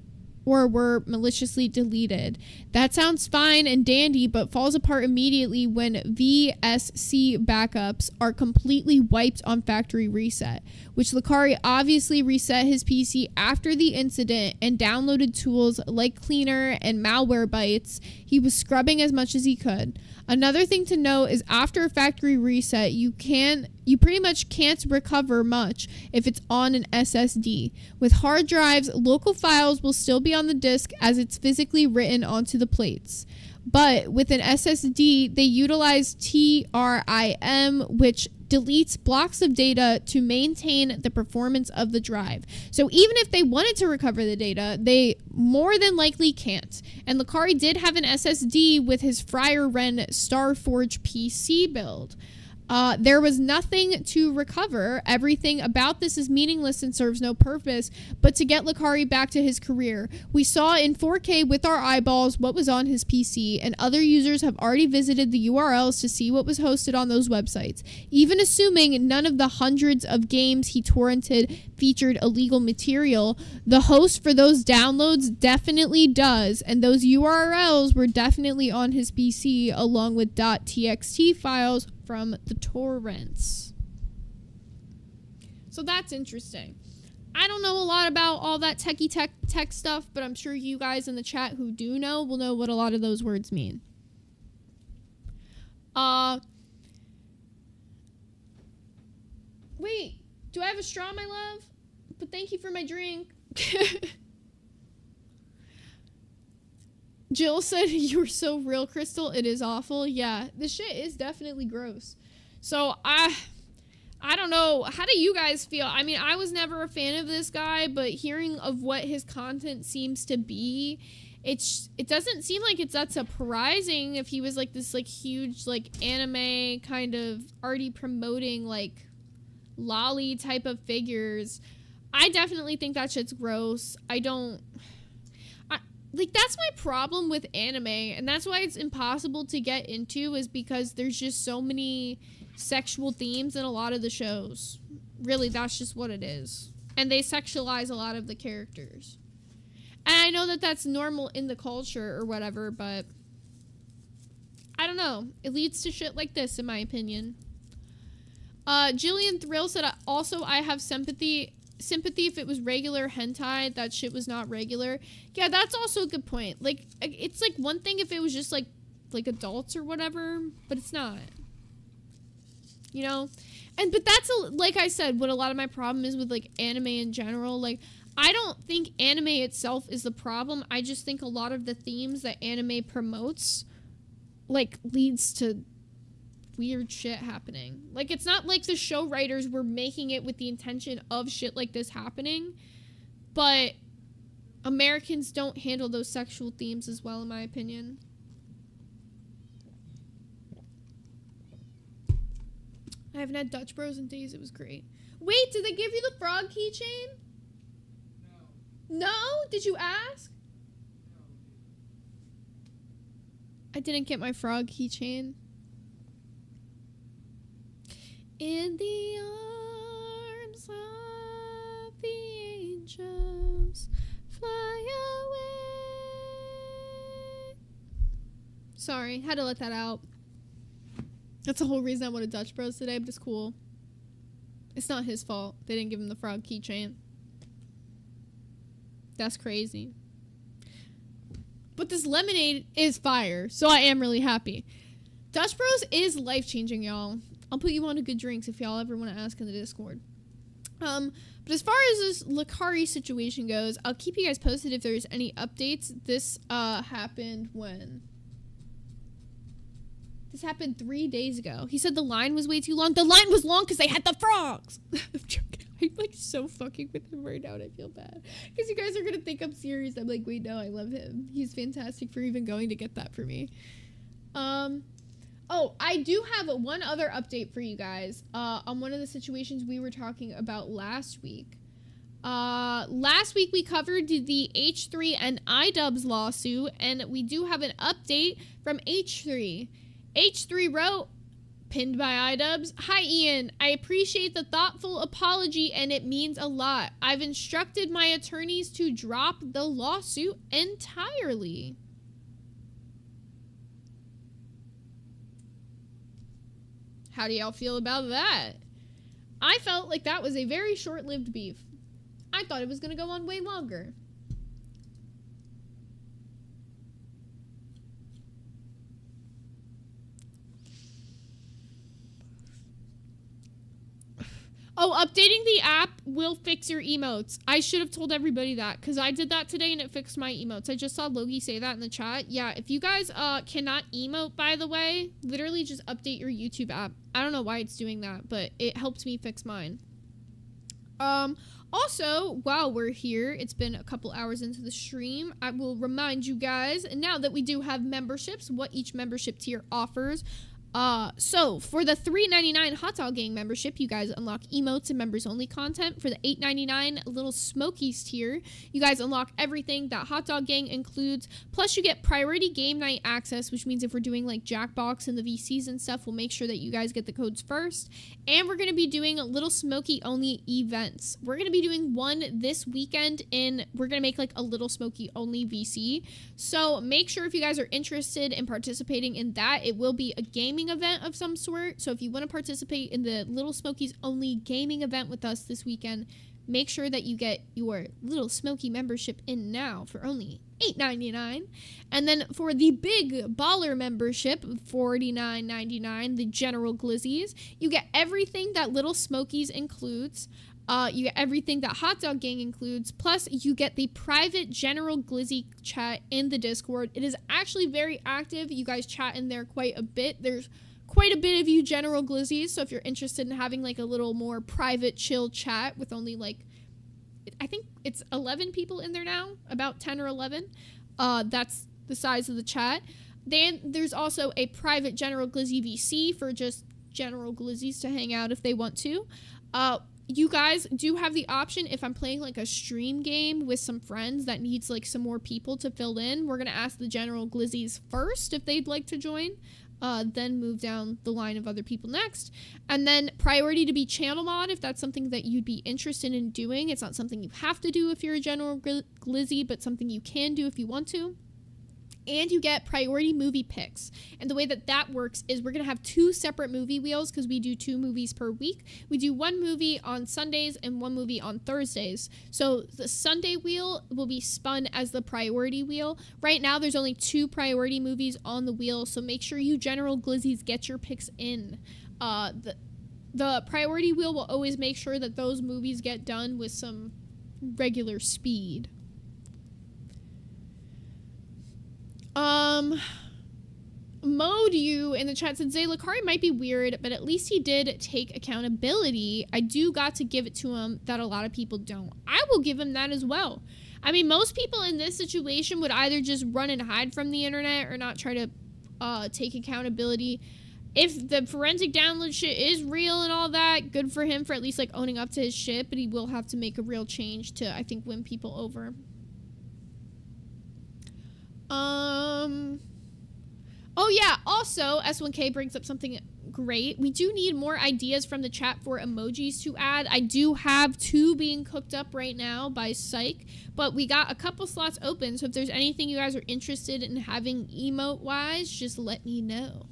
or were maliciously deleted. That sounds fine and dandy, but falls apart immediately when VSC backups are completely wiped on factory reset, which Lakari obviously reset his PC after the incident and downloaded tools like Cleaner and Malwarebytes. He was scrubbing as much as he could. Another thing to note is after a factory reset, you pretty much can't recover much if it's on an SSD. With hard drives, local files will still be on the disk as it's physically written onto the plates. But with an SSD, they utilize TRIM, which deletes blocks of data to maintain the performance of the drive. So even if they wanted to recover the data, they more than likely can't. And Lakari did have an SSD with his Friar Ren Starforge PC build. There was nothing to recover. Everything about this is meaningless and serves no purpose but to get Lakari back to his career. We saw in 4K with our eyeballs what was on his PC, and other users have already visited the URLs to see what was hosted on those websites. Even assuming none of the hundreds of games he torrented featured illegal material, the host for those downloads definitely does, and those URLs were definitely on his PC along with .txt files from the torrents. So that's interesting. I don't know a lot about all that tech stuff, but I'm sure you guys in the chat who do know will know what a lot of those words mean. Wait, do I have a straw, my love? But thank you for my drink. Jill said, you're so real, Crystal. It is awful. Yeah, this shit is definitely gross. So I don't know. How do you guys feel? I mean, I was never a fan of this guy, but hearing of what his content seems to be, it doesn't seem like it's that surprising if he was like this like huge like anime kind of already promoting like lolly type of figures. I definitely think that shit's gross. Like, that's my problem with anime, and that's why it's impossible to get into, is because there's just so many sexual themes in a lot of the shows. Really, that's just what it is. And they sexualize a lot of the characters. And I know that that's normal in the culture or whatever, but I don't know. It leads to shit like this, in my opinion. Jillian Thrill said, I have sympathy if it was regular hentai, that shit was not regular. Yeah, that's also a good point. Like, it's like one thing if it was just like adults or whatever, but it's not. You know? But that's, like I said, what a lot of my problem is with like anime in general. Like, I don't think anime itself is the problem. I just think a lot of the themes that anime promotes like leads to weird shit happening. Like, it's not like the show writers were making it with the intention of shit like this happening, but Americans don't handle those sexual themes as well, in my opinion. I haven't had Dutch Bros in days. It was great. Wait, did they give you the frog keychain? No. No? Did you ask? I didn't get my frog keychain. In the arms of the angels, fly away. Sorry, had to let that out. That's the whole reason I wanted Dutch Bros today, but it's cool. It's not his fault. They didn't give him the frog keychain. That's crazy. But this lemonade is fire, so I am really happy. Dutch Bros is life-changing, y'all. I'll put you on to good drinks if y'all ever want to ask in the Discord. But as far as this Lakari situation goes, I'll keep you guys posted if there's any updates. This happened when? This happened 3 days ago. He said the line was way too long. The line was long because they had the frogs. I'm joking. I'm like so fucking with him right now and I feel bad. Because you guys are going to think I'm serious. I'm like, wait, no, I love him. He's fantastic for even going to get that for me. Oh, I do have one other update for you guys on one of the situations we were talking about last week. Last week we covered the H3 and iDubbbz lawsuit, and we do have an update from H3. H3 wrote, pinned by iDubbbz, "Hi Ian, I appreciate the thoughtful apology and it means a lot. I've instructed my attorneys to drop the lawsuit entirely." How do y'all feel about that? I felt like that was a very short-lived beef. I thought it was going to go on way longer. Oh, updating the app will fix your emotes. I should have told everybody that because I did that today and it fixed my emotes. I just saw Logie say that in the chat. Yeah, if you guys cannot emote, by the way, literally just update your YouTube app. I don't know why it's doing that, but it helped me fix mine. Also, while we're here, it's been a couple hours into the stream, I will remind you guys, now that we do have memberships, what each membership tier offers. So for the $3.99 Hot Dog Gang membership, you guys unlock emotes and members only content. For the $8.99 Little Smokies tier, you guys unlock everything that Hot Dog Gang includes. Plus you get priority game night access, which means if we're doing like Jackbox and the VCs and stuff, we'll make sure that you guys get the codes first. And we're going to be doing Little Smoky only events. We're going to be doing one this weekend we're going to make like a Little Smoky only VC. So make sure if you guys are interested in participating in that, it will be a gaming event of some sort. So if you want to participate in the Little Smokies only gaming event with us this weekend, make sure that you get your Little Smoky membership in now for only $8.99. And then for the big baller membership, $49.99, the general glizzies, you get everything that Little Smokies includes. You get everything that Hot Dog Gang includes, plus you get the private general glizzy chat in the Discord. It is actually very active. You guys chat in there quite a bit. There's quite a bit of you general glizzies, so if you're interested in having like a little more private chill chat with only like, I think it's 11 people in there now, about 10 or 11. That's the size of the chat. Then there's also a private general glizzy VC for just general glizzies to hang out if they want to. You guys do have the option, if I'm playing like a stream game with some friends that needs like some more people to fill in, we're going to ask the general glizzies first if they'd like to join, then move down the line of other people next. And then priority to be channel mod if that's something that you'd be interested in doing. It's not something you have to do if you're a general glizzy, but something you can do if you want to. And you get priority movie picks. And the way that that works is we're going to have 2 separate movie wheels because we do 2 movies per week. We do 1 movie on Sundays and 1 movie on Thursdays. So the Sunday wheel will be spun as the priority wheel. Right now, there's only 2 priority movies on the wheel, so make sure you general glizzies get your picks in. The priority wheel will always make sure that those movies get done with some regular speed. Mode you in the chat said, Zay Lakari might be weird, but at least he did take accountability. I do got to give it to him that a lot of people don't. I will give him that as well. I mean, most people in this situation would either just run and hide from the internet or not try to take accountability. If the forensic download shit is real and all that, good for him for at least like owning up to his shit, but he will have to make a real change to, I think, win people over. Oh yeah, also, S1K brings up something great. We do need more ideas from the chat for emojis to add. I do have 2 being cooked up right now by Psych, but we got a couple slots open, so if there's anything you guys are interested in having emote-wise, just let me know.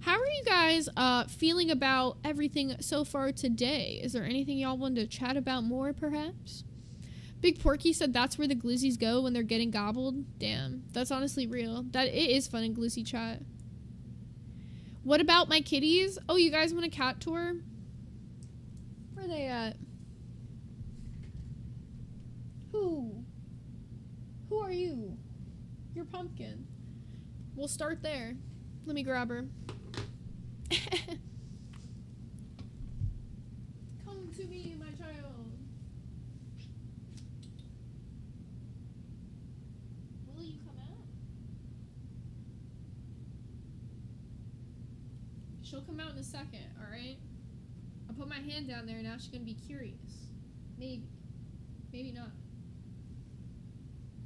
How are you guys feeling about everything so far today? Is there anything y'all want to chat about more, perhaps? Big Porky said that's where the glizzies go when they're getting gobbled. Damn, that's honestly real. That it is fun in glizzy chat. What about my kitties? Oh, you guys want a cat tour? Where are they at? Who are you? You're Pumpkin. We'll start there. Let me grab her. Come to me, my child. Will you come out? She'll come out in a second, alright? I'll put my hand down there and now she's gonna be curious. Maybe. Maybe not.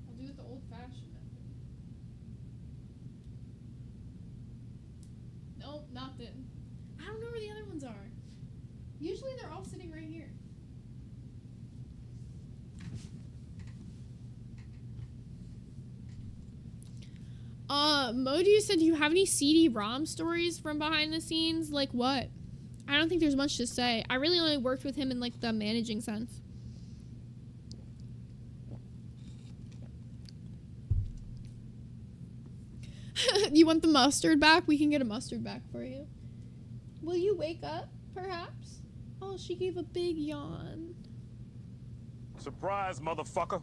I'll do it the old-fashioned method. Nope, not then. I don't know where the other ones are. Usually they're all sitting right here. Modu said, do you have any CD-ROM stories from behind the scenes? Like what? I don't think there's much to say. I really only worked with him in like the managing sense. You want the mustard back? We can get a mustard back for you. Will you wake up, perhaps? Oh, she gave a big yawn. Surprise, motherfucker.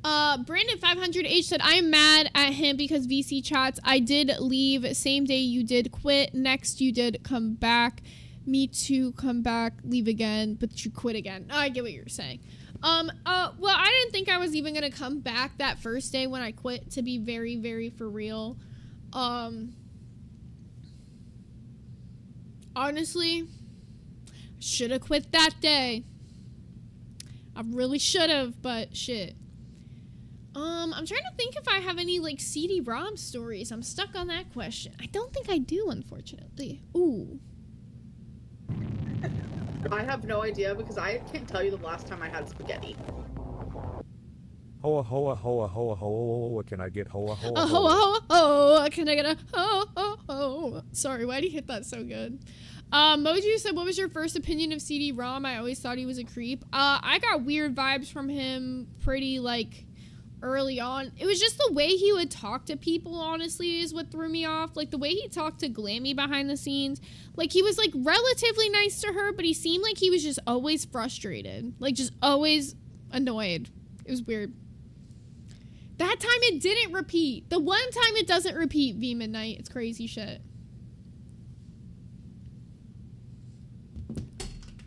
Brandon 500H said, I am mad at him because VC chats. I did leave. Same day you did quit. Next you did come back. Me too, come back, leave again, but you quit again. I get what you're saying. Well, I didn't think I was even gonna come back that first day when I quit, to be very, very for real. Honestly, should have quit that day. I really should have, but shit. I'm trying to think if I have any, like, CD-ROM stories. I'm stuck on that question. I don't think I do, unfortunately. Ooh. I have no idea because I can't tell you the last time I had spaghetti. Hoa hoa hoa hoa hoa. Can I get hoa hoa? A hoa hoa hoa. Can I get a ho ho ho? Sorry, why'd he hit that so good? Moju said, what was your first opinion of CD-ROM? I always thought he was a creep. I got weird vibes from him pretty, like, early on. It was just the way he would talk to people, honestly, is what threw me off. Like, the way he talked to Glammy behind the scenes. Like, he was, like, relatively nice to her, but he seemed like he was just always frustrated. Like, just always annoyed. It was weird. That time it didn't repeat. The one time it doesn't repeat, V Midnight. It's crazy shit.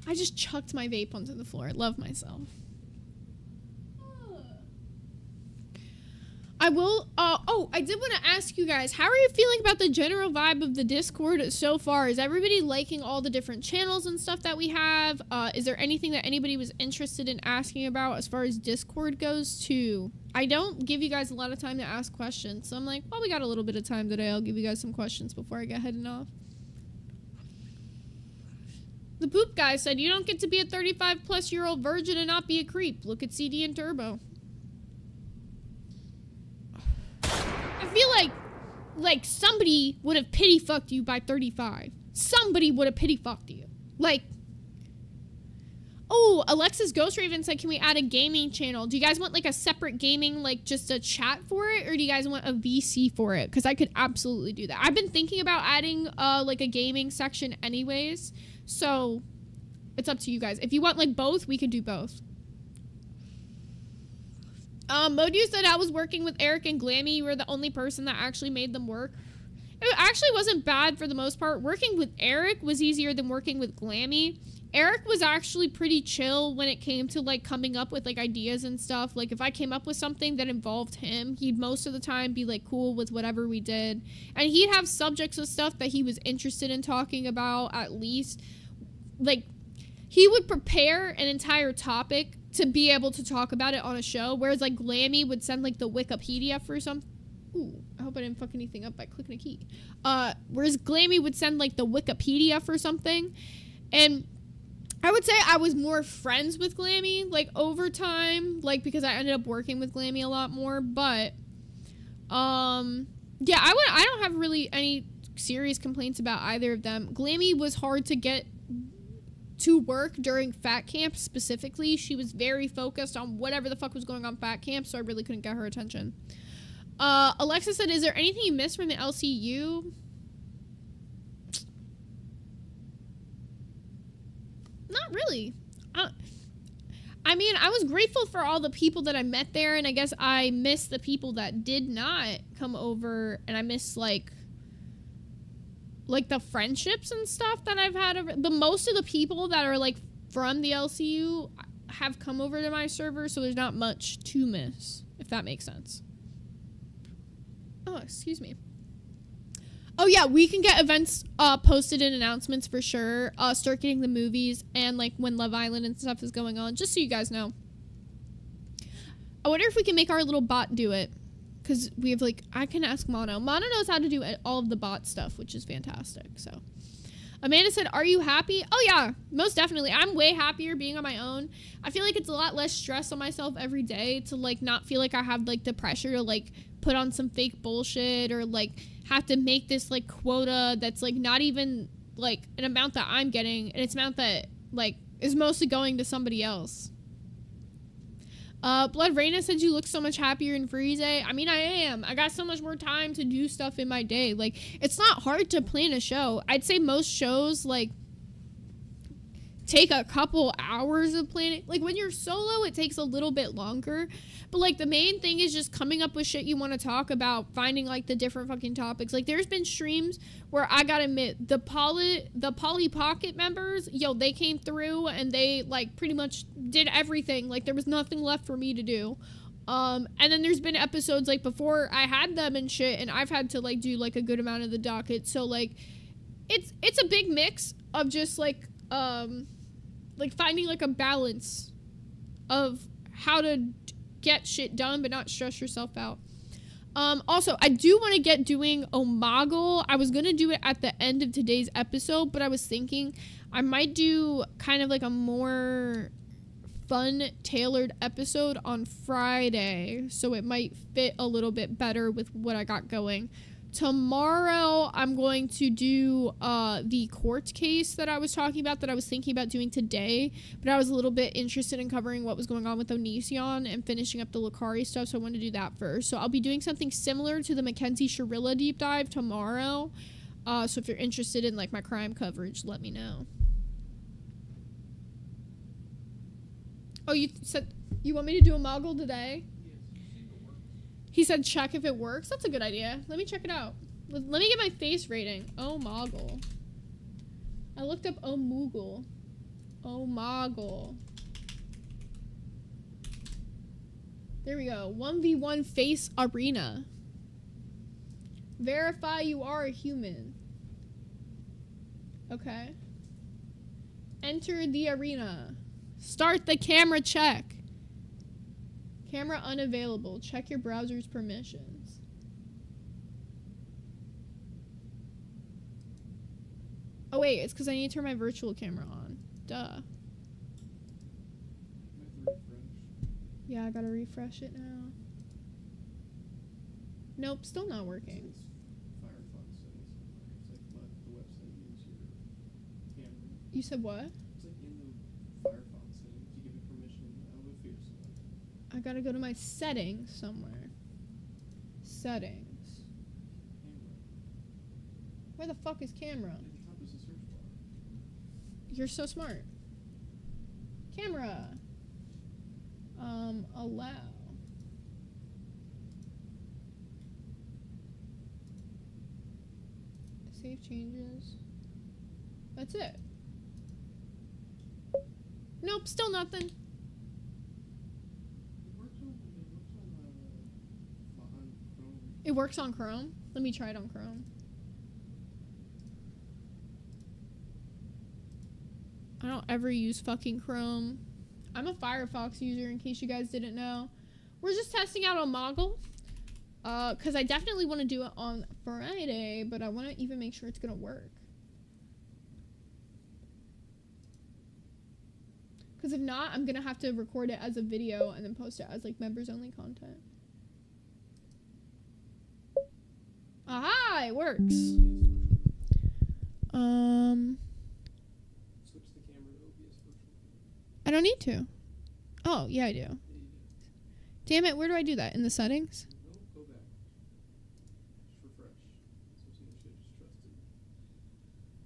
I just chucked my vape onto the floor. I love myself. I will, I did want to ask you guys, how are you feeling about the general vibe of the Discord so far? Is everybody liking all the different channels and stuff that we have? Is there anything that anybody was interested in asking about as far as Discord goes too? I don't give you guys a lot of time to ask questions, so I'm like, well, we got a little bit of time today. I'll give you guys some questions before I get heading off. The poop guy said, you don't get to be a 35-plus-year-old virgin and not be a creep. Look at CD and Turbo. I feel like somebody would have pity fucked you by 35. Somebody would have pity fucked you. Like, oh, Alexis Ghost Raven said, can we add a gaming channel? Do you guys want like a separate gaming, like just a chat for it? Or do you guys want a VC for it? Because I could absolutely do that. I've been thinking about adding like a gaming section anyways. So it's up to you guys. If you want like both, we could do both. Modu said I was working with Eric and Glammy. You were the only person that actually made them work. It actually wasn't bad for the most part. Working with Eric was easier than working with Glammy. Eric was actually pretty chill when it came to like coming up with like ideas and stuff. Like if I came up with something that involved him, he'd most of the time be like cool with whatever we did. And he'd have subjects of stuff that he was interested in talking about at least. Like he would prepare an entire topic to be able to talk about it on a show, whereas like Glammy would send like the Wikipedia for some. Ooh, I hope I didn't fuck anything up by clicking a key. Whereas Glammy would send like the Wikipedia for something, and I would say I was more friends with Glammy like over time, like because I ended up working with Glammy a lot more. But yeah, I don't have really any serious complaints about either of them. Glammy was hard to get to work during Fat Camp specifically. She was very focused on whatever the fuck was going on Fat Camp, so I really couldn't get her attention. Alexa said, is there anything you missed from the LCU? Not really. I mean, I was grateful for all the people that I met there, and I guess I missed the people that did not come over, and I missed like the friendships and stuff that I've had. But most of the people that are like from the LCU have come over to my server, so there's not much to miss, if that makes sense. Oh, excuse me. Oh yeah, we can get events posted in announcements for sure. Start getting the movies and like when Love Island and stuff is going on, just so you guys know. I wonder if we can make our little bot do it. Because we have, like, I can ask Mono. Mono knows how to do all of the bot stuff, which is fantastic, so. Amanda said, are you happy? Oh, yeah, most definitely. I'm way happier being on my own. I feel like it's a lot less stress on myself every day to, like, not feel like I have, like, the pressure to, like, put on some fake bullshit or, like, have to make this, like, quota that's, like, not even, like, an amount that I'm getting, and it's an amount that, like, is mostly going to somebody else. Blood Raina said you look so much happier in Frieze. I mean, I am. I got so much more time to do stuff in my day. Like, it's not hard to plan a show. I'd say most shows, like, take a couple hours of planning. Like, when you're solo, it takes a little bit longer. But, like, the main thing is just coming up with shit you want to talk about, finding, like, the different fucking topics. Like, there's been streams where I gotta admit, the Polly Pocket members, yo, they came through and they, like, pretty much did everything. Like, there was nothing left for me to do. And then there's been episodes, like, before I had them and shit, and I've had to, like, do, like, a good amount of the docket. So, like, it's a big mix of just, like, finding, like, a balance of how to get shit done but not stress yourself out. Also, I do want to get doing Omegle. I was going to do it at the end of today's episode, but I was thinking I might do kind of like a more fun, tailored episode on Friday, so it might fit a little bit better with what I got going. Tomorrow, I'm going to do the court case that I was talking about, that I was thinking about doing today, but I was a little bit interested in covering what was going on with Onision and finishing up the Lucari stuff, so I wanted to do that first. So I'll be doing something similar to the Mackenzie Shirilla deep dive tomorrow. So if you're interested in like my crime coverage, let me know. Oh, you said you want me to do a Moggle today? He said check if it works. That's a good idea. Let me check it out. Let me get my face rating. Oh, Moggle. I looked up Omoogle. Oh, Moggle. There we go. 1v1 face arena. Verify you are a human. Okay. Enter the arena. Start the camera check. Camera unavailable. Check your browser's permissions. Oh wait, it's because I need to turn my virtual camera on. Duh. Yeah, I gotta refresh it now. Nope, still not working. You said what? It's like in the Firefox settings. You give it permission. I'll go figure something. I gotta go to my settings somewhere. Settings. Camera. Where the fuck is camera? At the top is the search bar. You're so smart. Camera. Allow. Save changes. That's it. Nope, still nothing. It works on Chrome. It works on Chrome? Let me try it on Chrome. I don't ever use fucking Chrome. I'm a Firefox user, in case you guys didn't know. We're just testing out on Moggle. Because I definitely want to do it on Friday, but I want to even make sure it's going to work. Because if not, I'm going to have to record it as a video and then post it as, like, members-only content. Aha! It works. Switch the camera to OBS virtual. I don't need to. Oh, yeah, I do. Damn it, where do I do that? In the settings? No, go back. Just refresh. So you should just trust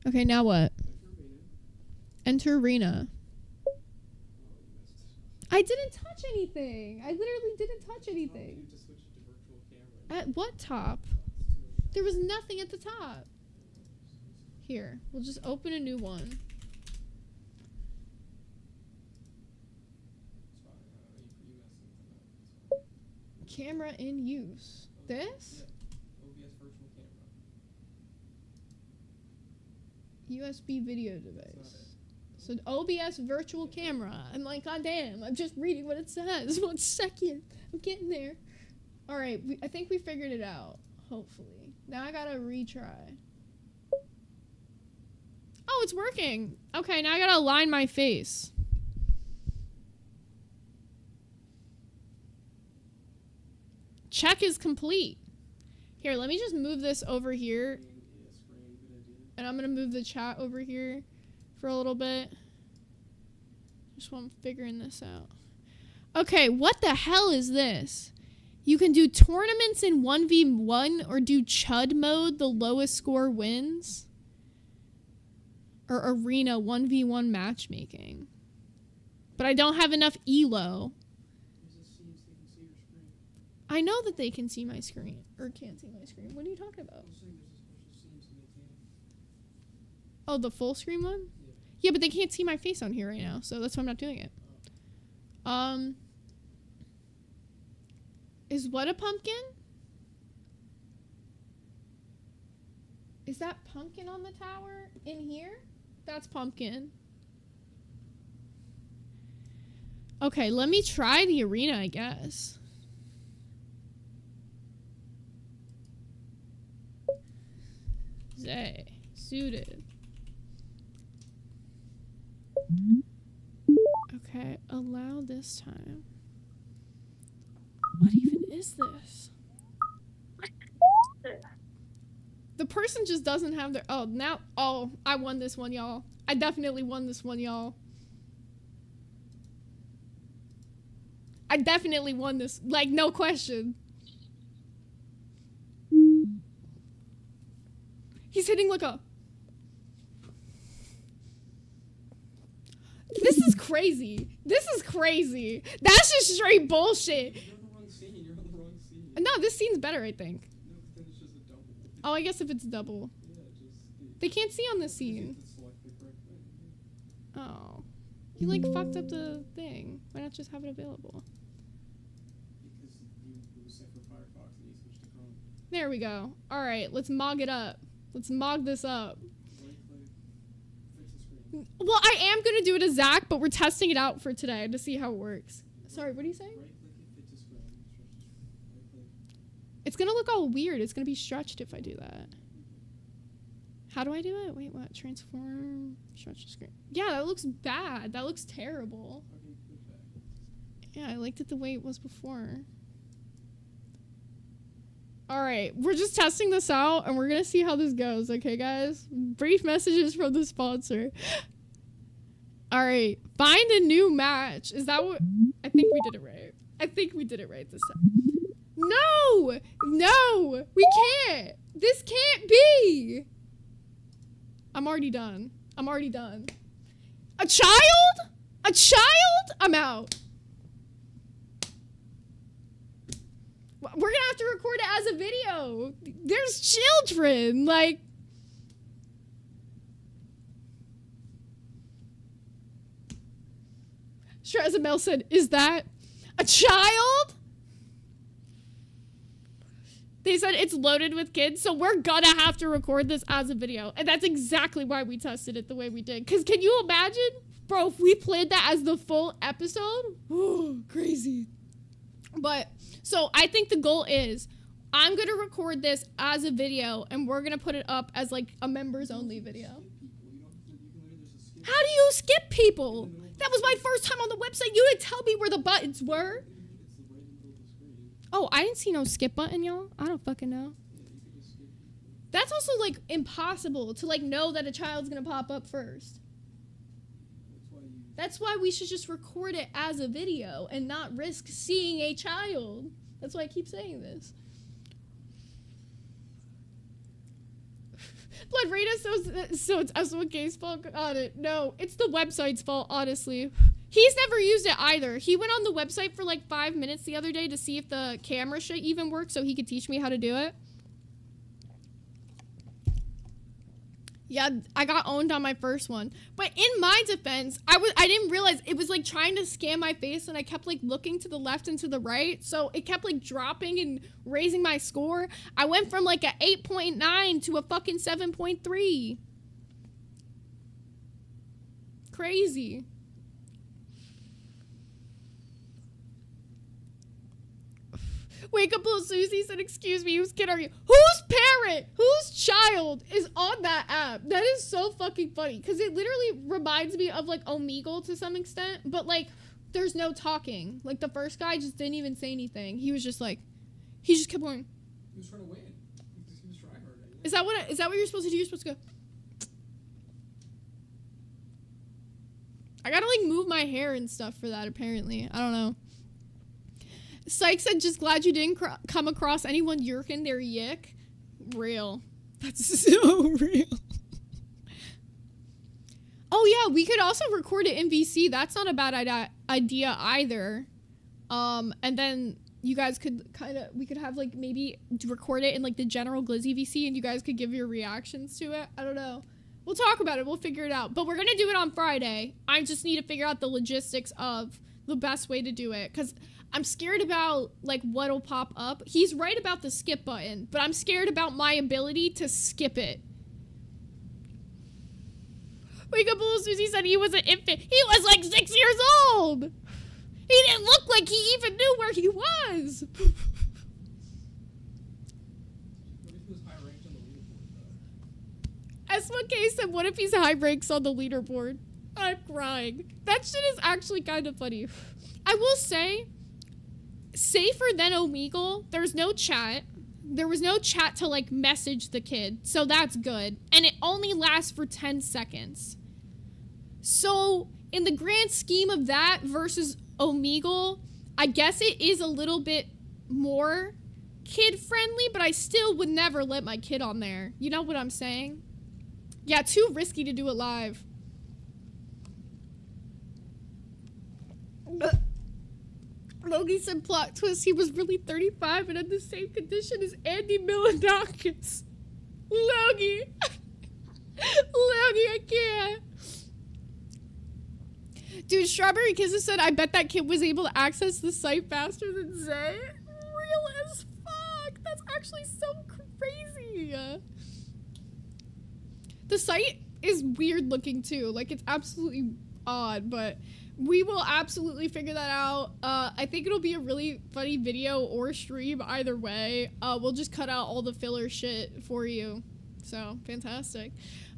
it. Okay, now what? Enter arena. Enter arena. Oh, you missed. I didn't touch anything. I literally didn't touch anything. You just switch it to virtual camera. At what top? There was nothing at the top. Here, we'll just open a new one. Camera in use. This? Yeah. OBS virtual camera. USB video device. So OBS virtual camera. I'm like, god damn, I'm just reading what it says. 1 second. I'm getting there. Alright, I think we figured it out. Hopefully. Now I gotta retry. Oh, it's working. Okay, now I gotta align my face. Check is complete. Here, let me just move this over here. And I'm gonna move the chat over here for a little bit. Just while I'm figuring this out. Okay, what the hell is this? You can do tournaments in 1v1 or do Chud mode, the lowest score wins. Or arena 1v1 matchmaking. But I don't have enough elo. I know that they can see my screen. Or can't see my screen. What are you talking about? Oh, the full screen one? Yeah, but they can't see my face on here right now, so that's why I'm not doing it. Is what a pumpkin? Is that pumpkin on the tower in here? That's pumpkin. Okay, let me try the arena, I guess. Zay. Suited. Okay, allow this time. What even is this? The person just doesn't have their... Oh, now... Oh, I won this one, y'all. I definitely won this one, y'all. I definitely won this. Like, no question. He's hitting like a... This is crazy. This is crazy. That's just straight bullshit. You're on the wrong scene. You're on the wrong scene. No, this scene's better, I think. No, then it's just a double. Oh, I guess if it's double. Yeah, They can't see on this you scene. have to select the correct thing. Oh. You, like, fucked up the thing. Why not just have it available? Because it was set for Firefox and you switched to Chrome. There we go. Alright, let's mog it up. Let's mog this up. Right click, fix the screen. Well, I am going to do it as Zach, but we're testing it out for today to see how it works. Sorry, what are you saying? Right click it, fix the screen. Stretch the screen. Right click. It's going to look all weird. It's going to be stretched if I do that. How do I do it? Wait, what? Transform, stretch the screen. Yeah, that looks bad. That looks terrible. Okay, click back. Yeah, I liked it the way it was before. Alright, we're just testing this out, and we're gonna see how this goes, okay, guys? Brief messages from the sponsor. Alright, find a new match. Is that what... I think we did it right. I think we did it right this time. No! No! We can't! This can't be! I'm already done. I'm already done. A child? A child? I'm out. We're gonna have to record it as a video. There's children, like... Shrazamel said, is that a child? They said it's loaded with kids, so we're gonna have to record this as a video. And that's exactly why we tested it the way we did. Because can you imagine? Bro, if we played that as the full episode? Oh, crazy. But, so I think the goal is, I'm gonna record this as a video, and we're gonna put it up as like a members only video. How do you skip people? That was my first time on the website. You didn't tell me where the buttons were. Oh, I didn't see no skip button, y'all. I don't fucking know. That's also, like, impossible to, like, know that a child's gonna pop up first. That's why we should just record it as a video and not risk seeing a child. That's why I keep saying this. Blood Rita, so it's S1K's fault on it. No, it's the website's fault, honestly. He's never used it either. He went on the website for like 5 minutes the other day to see if the camera shit even works so he could teach me how to do it. Yeah, I got owned on my first one. But in my defense, I didn't realize it was like trying to scan my face and I kept like looking to the left and to the right. So it kept like dropping and raising my score. I went from like a 8.9 to a fucking 7.3. Crazy. Wake up, little Susie said, excuse me, whose kid are you? Whose parent, whose child is on that app? That is so fucking funny. Because it literally reminds me of, like, Omegle to some extent. But, like, there's no talking. Like, the first guy just didn't even say anything. He was just, like, he just kept going. He was trying to win. He was trying hard. Is that what you're supposed to do? You're supposed to go. I gotta, like, move my hair and stuff for that, apparently. I don't know. Sykes said, just glad you didn't come across anyone yerking their yick. Real. That's so real. Oh, yeah, we could also record it in VC. That's not a bad idea either. And then you guys could we could have, like, maybe record it in, like, the general Glizzy VC, and you guys could give your reactions to it. I don't know. We'll talk about it. We'll figure it out. But we're going to do it on Friday. I just need to figure out the logistics of the best way to do it. Because I'm scared about, like, what'll pop up. He's right about the skip button, but I'm scared about my ability to skip it. Wake up, little Susie said he was an infant. He was, like, 6 years old. He didn't look like he even knew where he was. What if he was high ranked on the leaderboard, though? S1K said, what if he's high ranks on the leaderboard? I'm crying. That shit is actually kind of funny. I will say, safer than Omegle, there's no chat. There was no chat to, like, message the kid, so that's good. And it only lasts for 10 seconds. So, in the grand scheme of that versus Omegle, I guess it is a little bit more kid-friendly, but I still would never let my kid on there. You know what I'm saying? Yeah, too risky to do it live. Logie said plot twist. He was really 35 and had the same condition as Andy Milonakis. Logie. Logie, I can't. Dude, Strawberry Kisses said, I bet that kid was able to access the site faster than Zay. Real as fuck. That's actually so crazy. The site is weird looking too. Like, it's absolutely odd, but we will absolutely figure that out. I think it'll be a really funny video or stream either way. We'll just cut out all the filler shit for you. So, fantastic.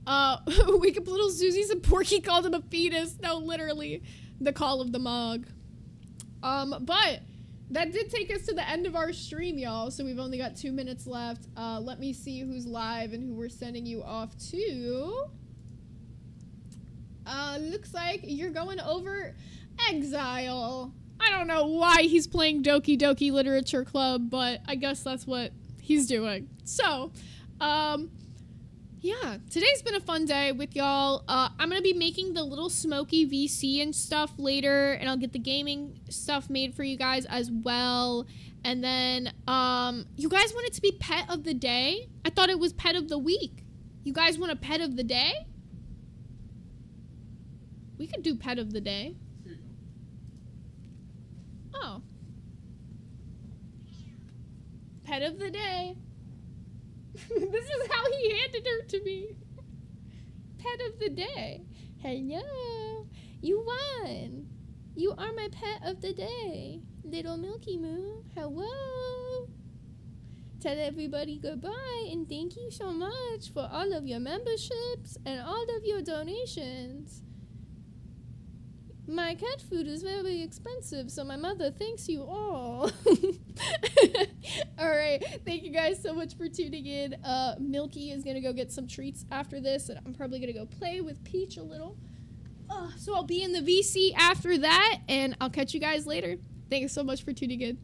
Wake up little Susie and Porky called him a fetus. No, literally. The call of the mug. But that did take us to the end of our stream, y'all. So we've only got 2 minutes left. Let me see who's live and who we're sending you off to. Looks like you're going over Exile. I don't know why he's playing Doki Doki Literature Club, but I guess that's what he's doing. So, yeah, today's been a fun day with y'all. I'm gonna be making the little smoky VC and stuff later, and I'll get the gaming stuff made for you guys as well. And then, you guys want it to be pet of the day? I thought it was pet of the week. You guys want a pet of the day? We could do pet of the day. Oh. Pet of the day. This is how he handed her to me. Pet of the day. Hello. You won. You are my pet of the day. Little Milky Moo. Hello. Tell everybody goodbye and thank you so much for all of your memberships and all of your donations. My cat food is very expensive, so my mother thanks you all. Alright, thank you guys so much for tuning in. Milky is gonna go get some treats after this, and I'm probably gonna go play with Peach a little. So I'll be in the VC after that, and I'll catch you guys later. Thanks so much for tuning in.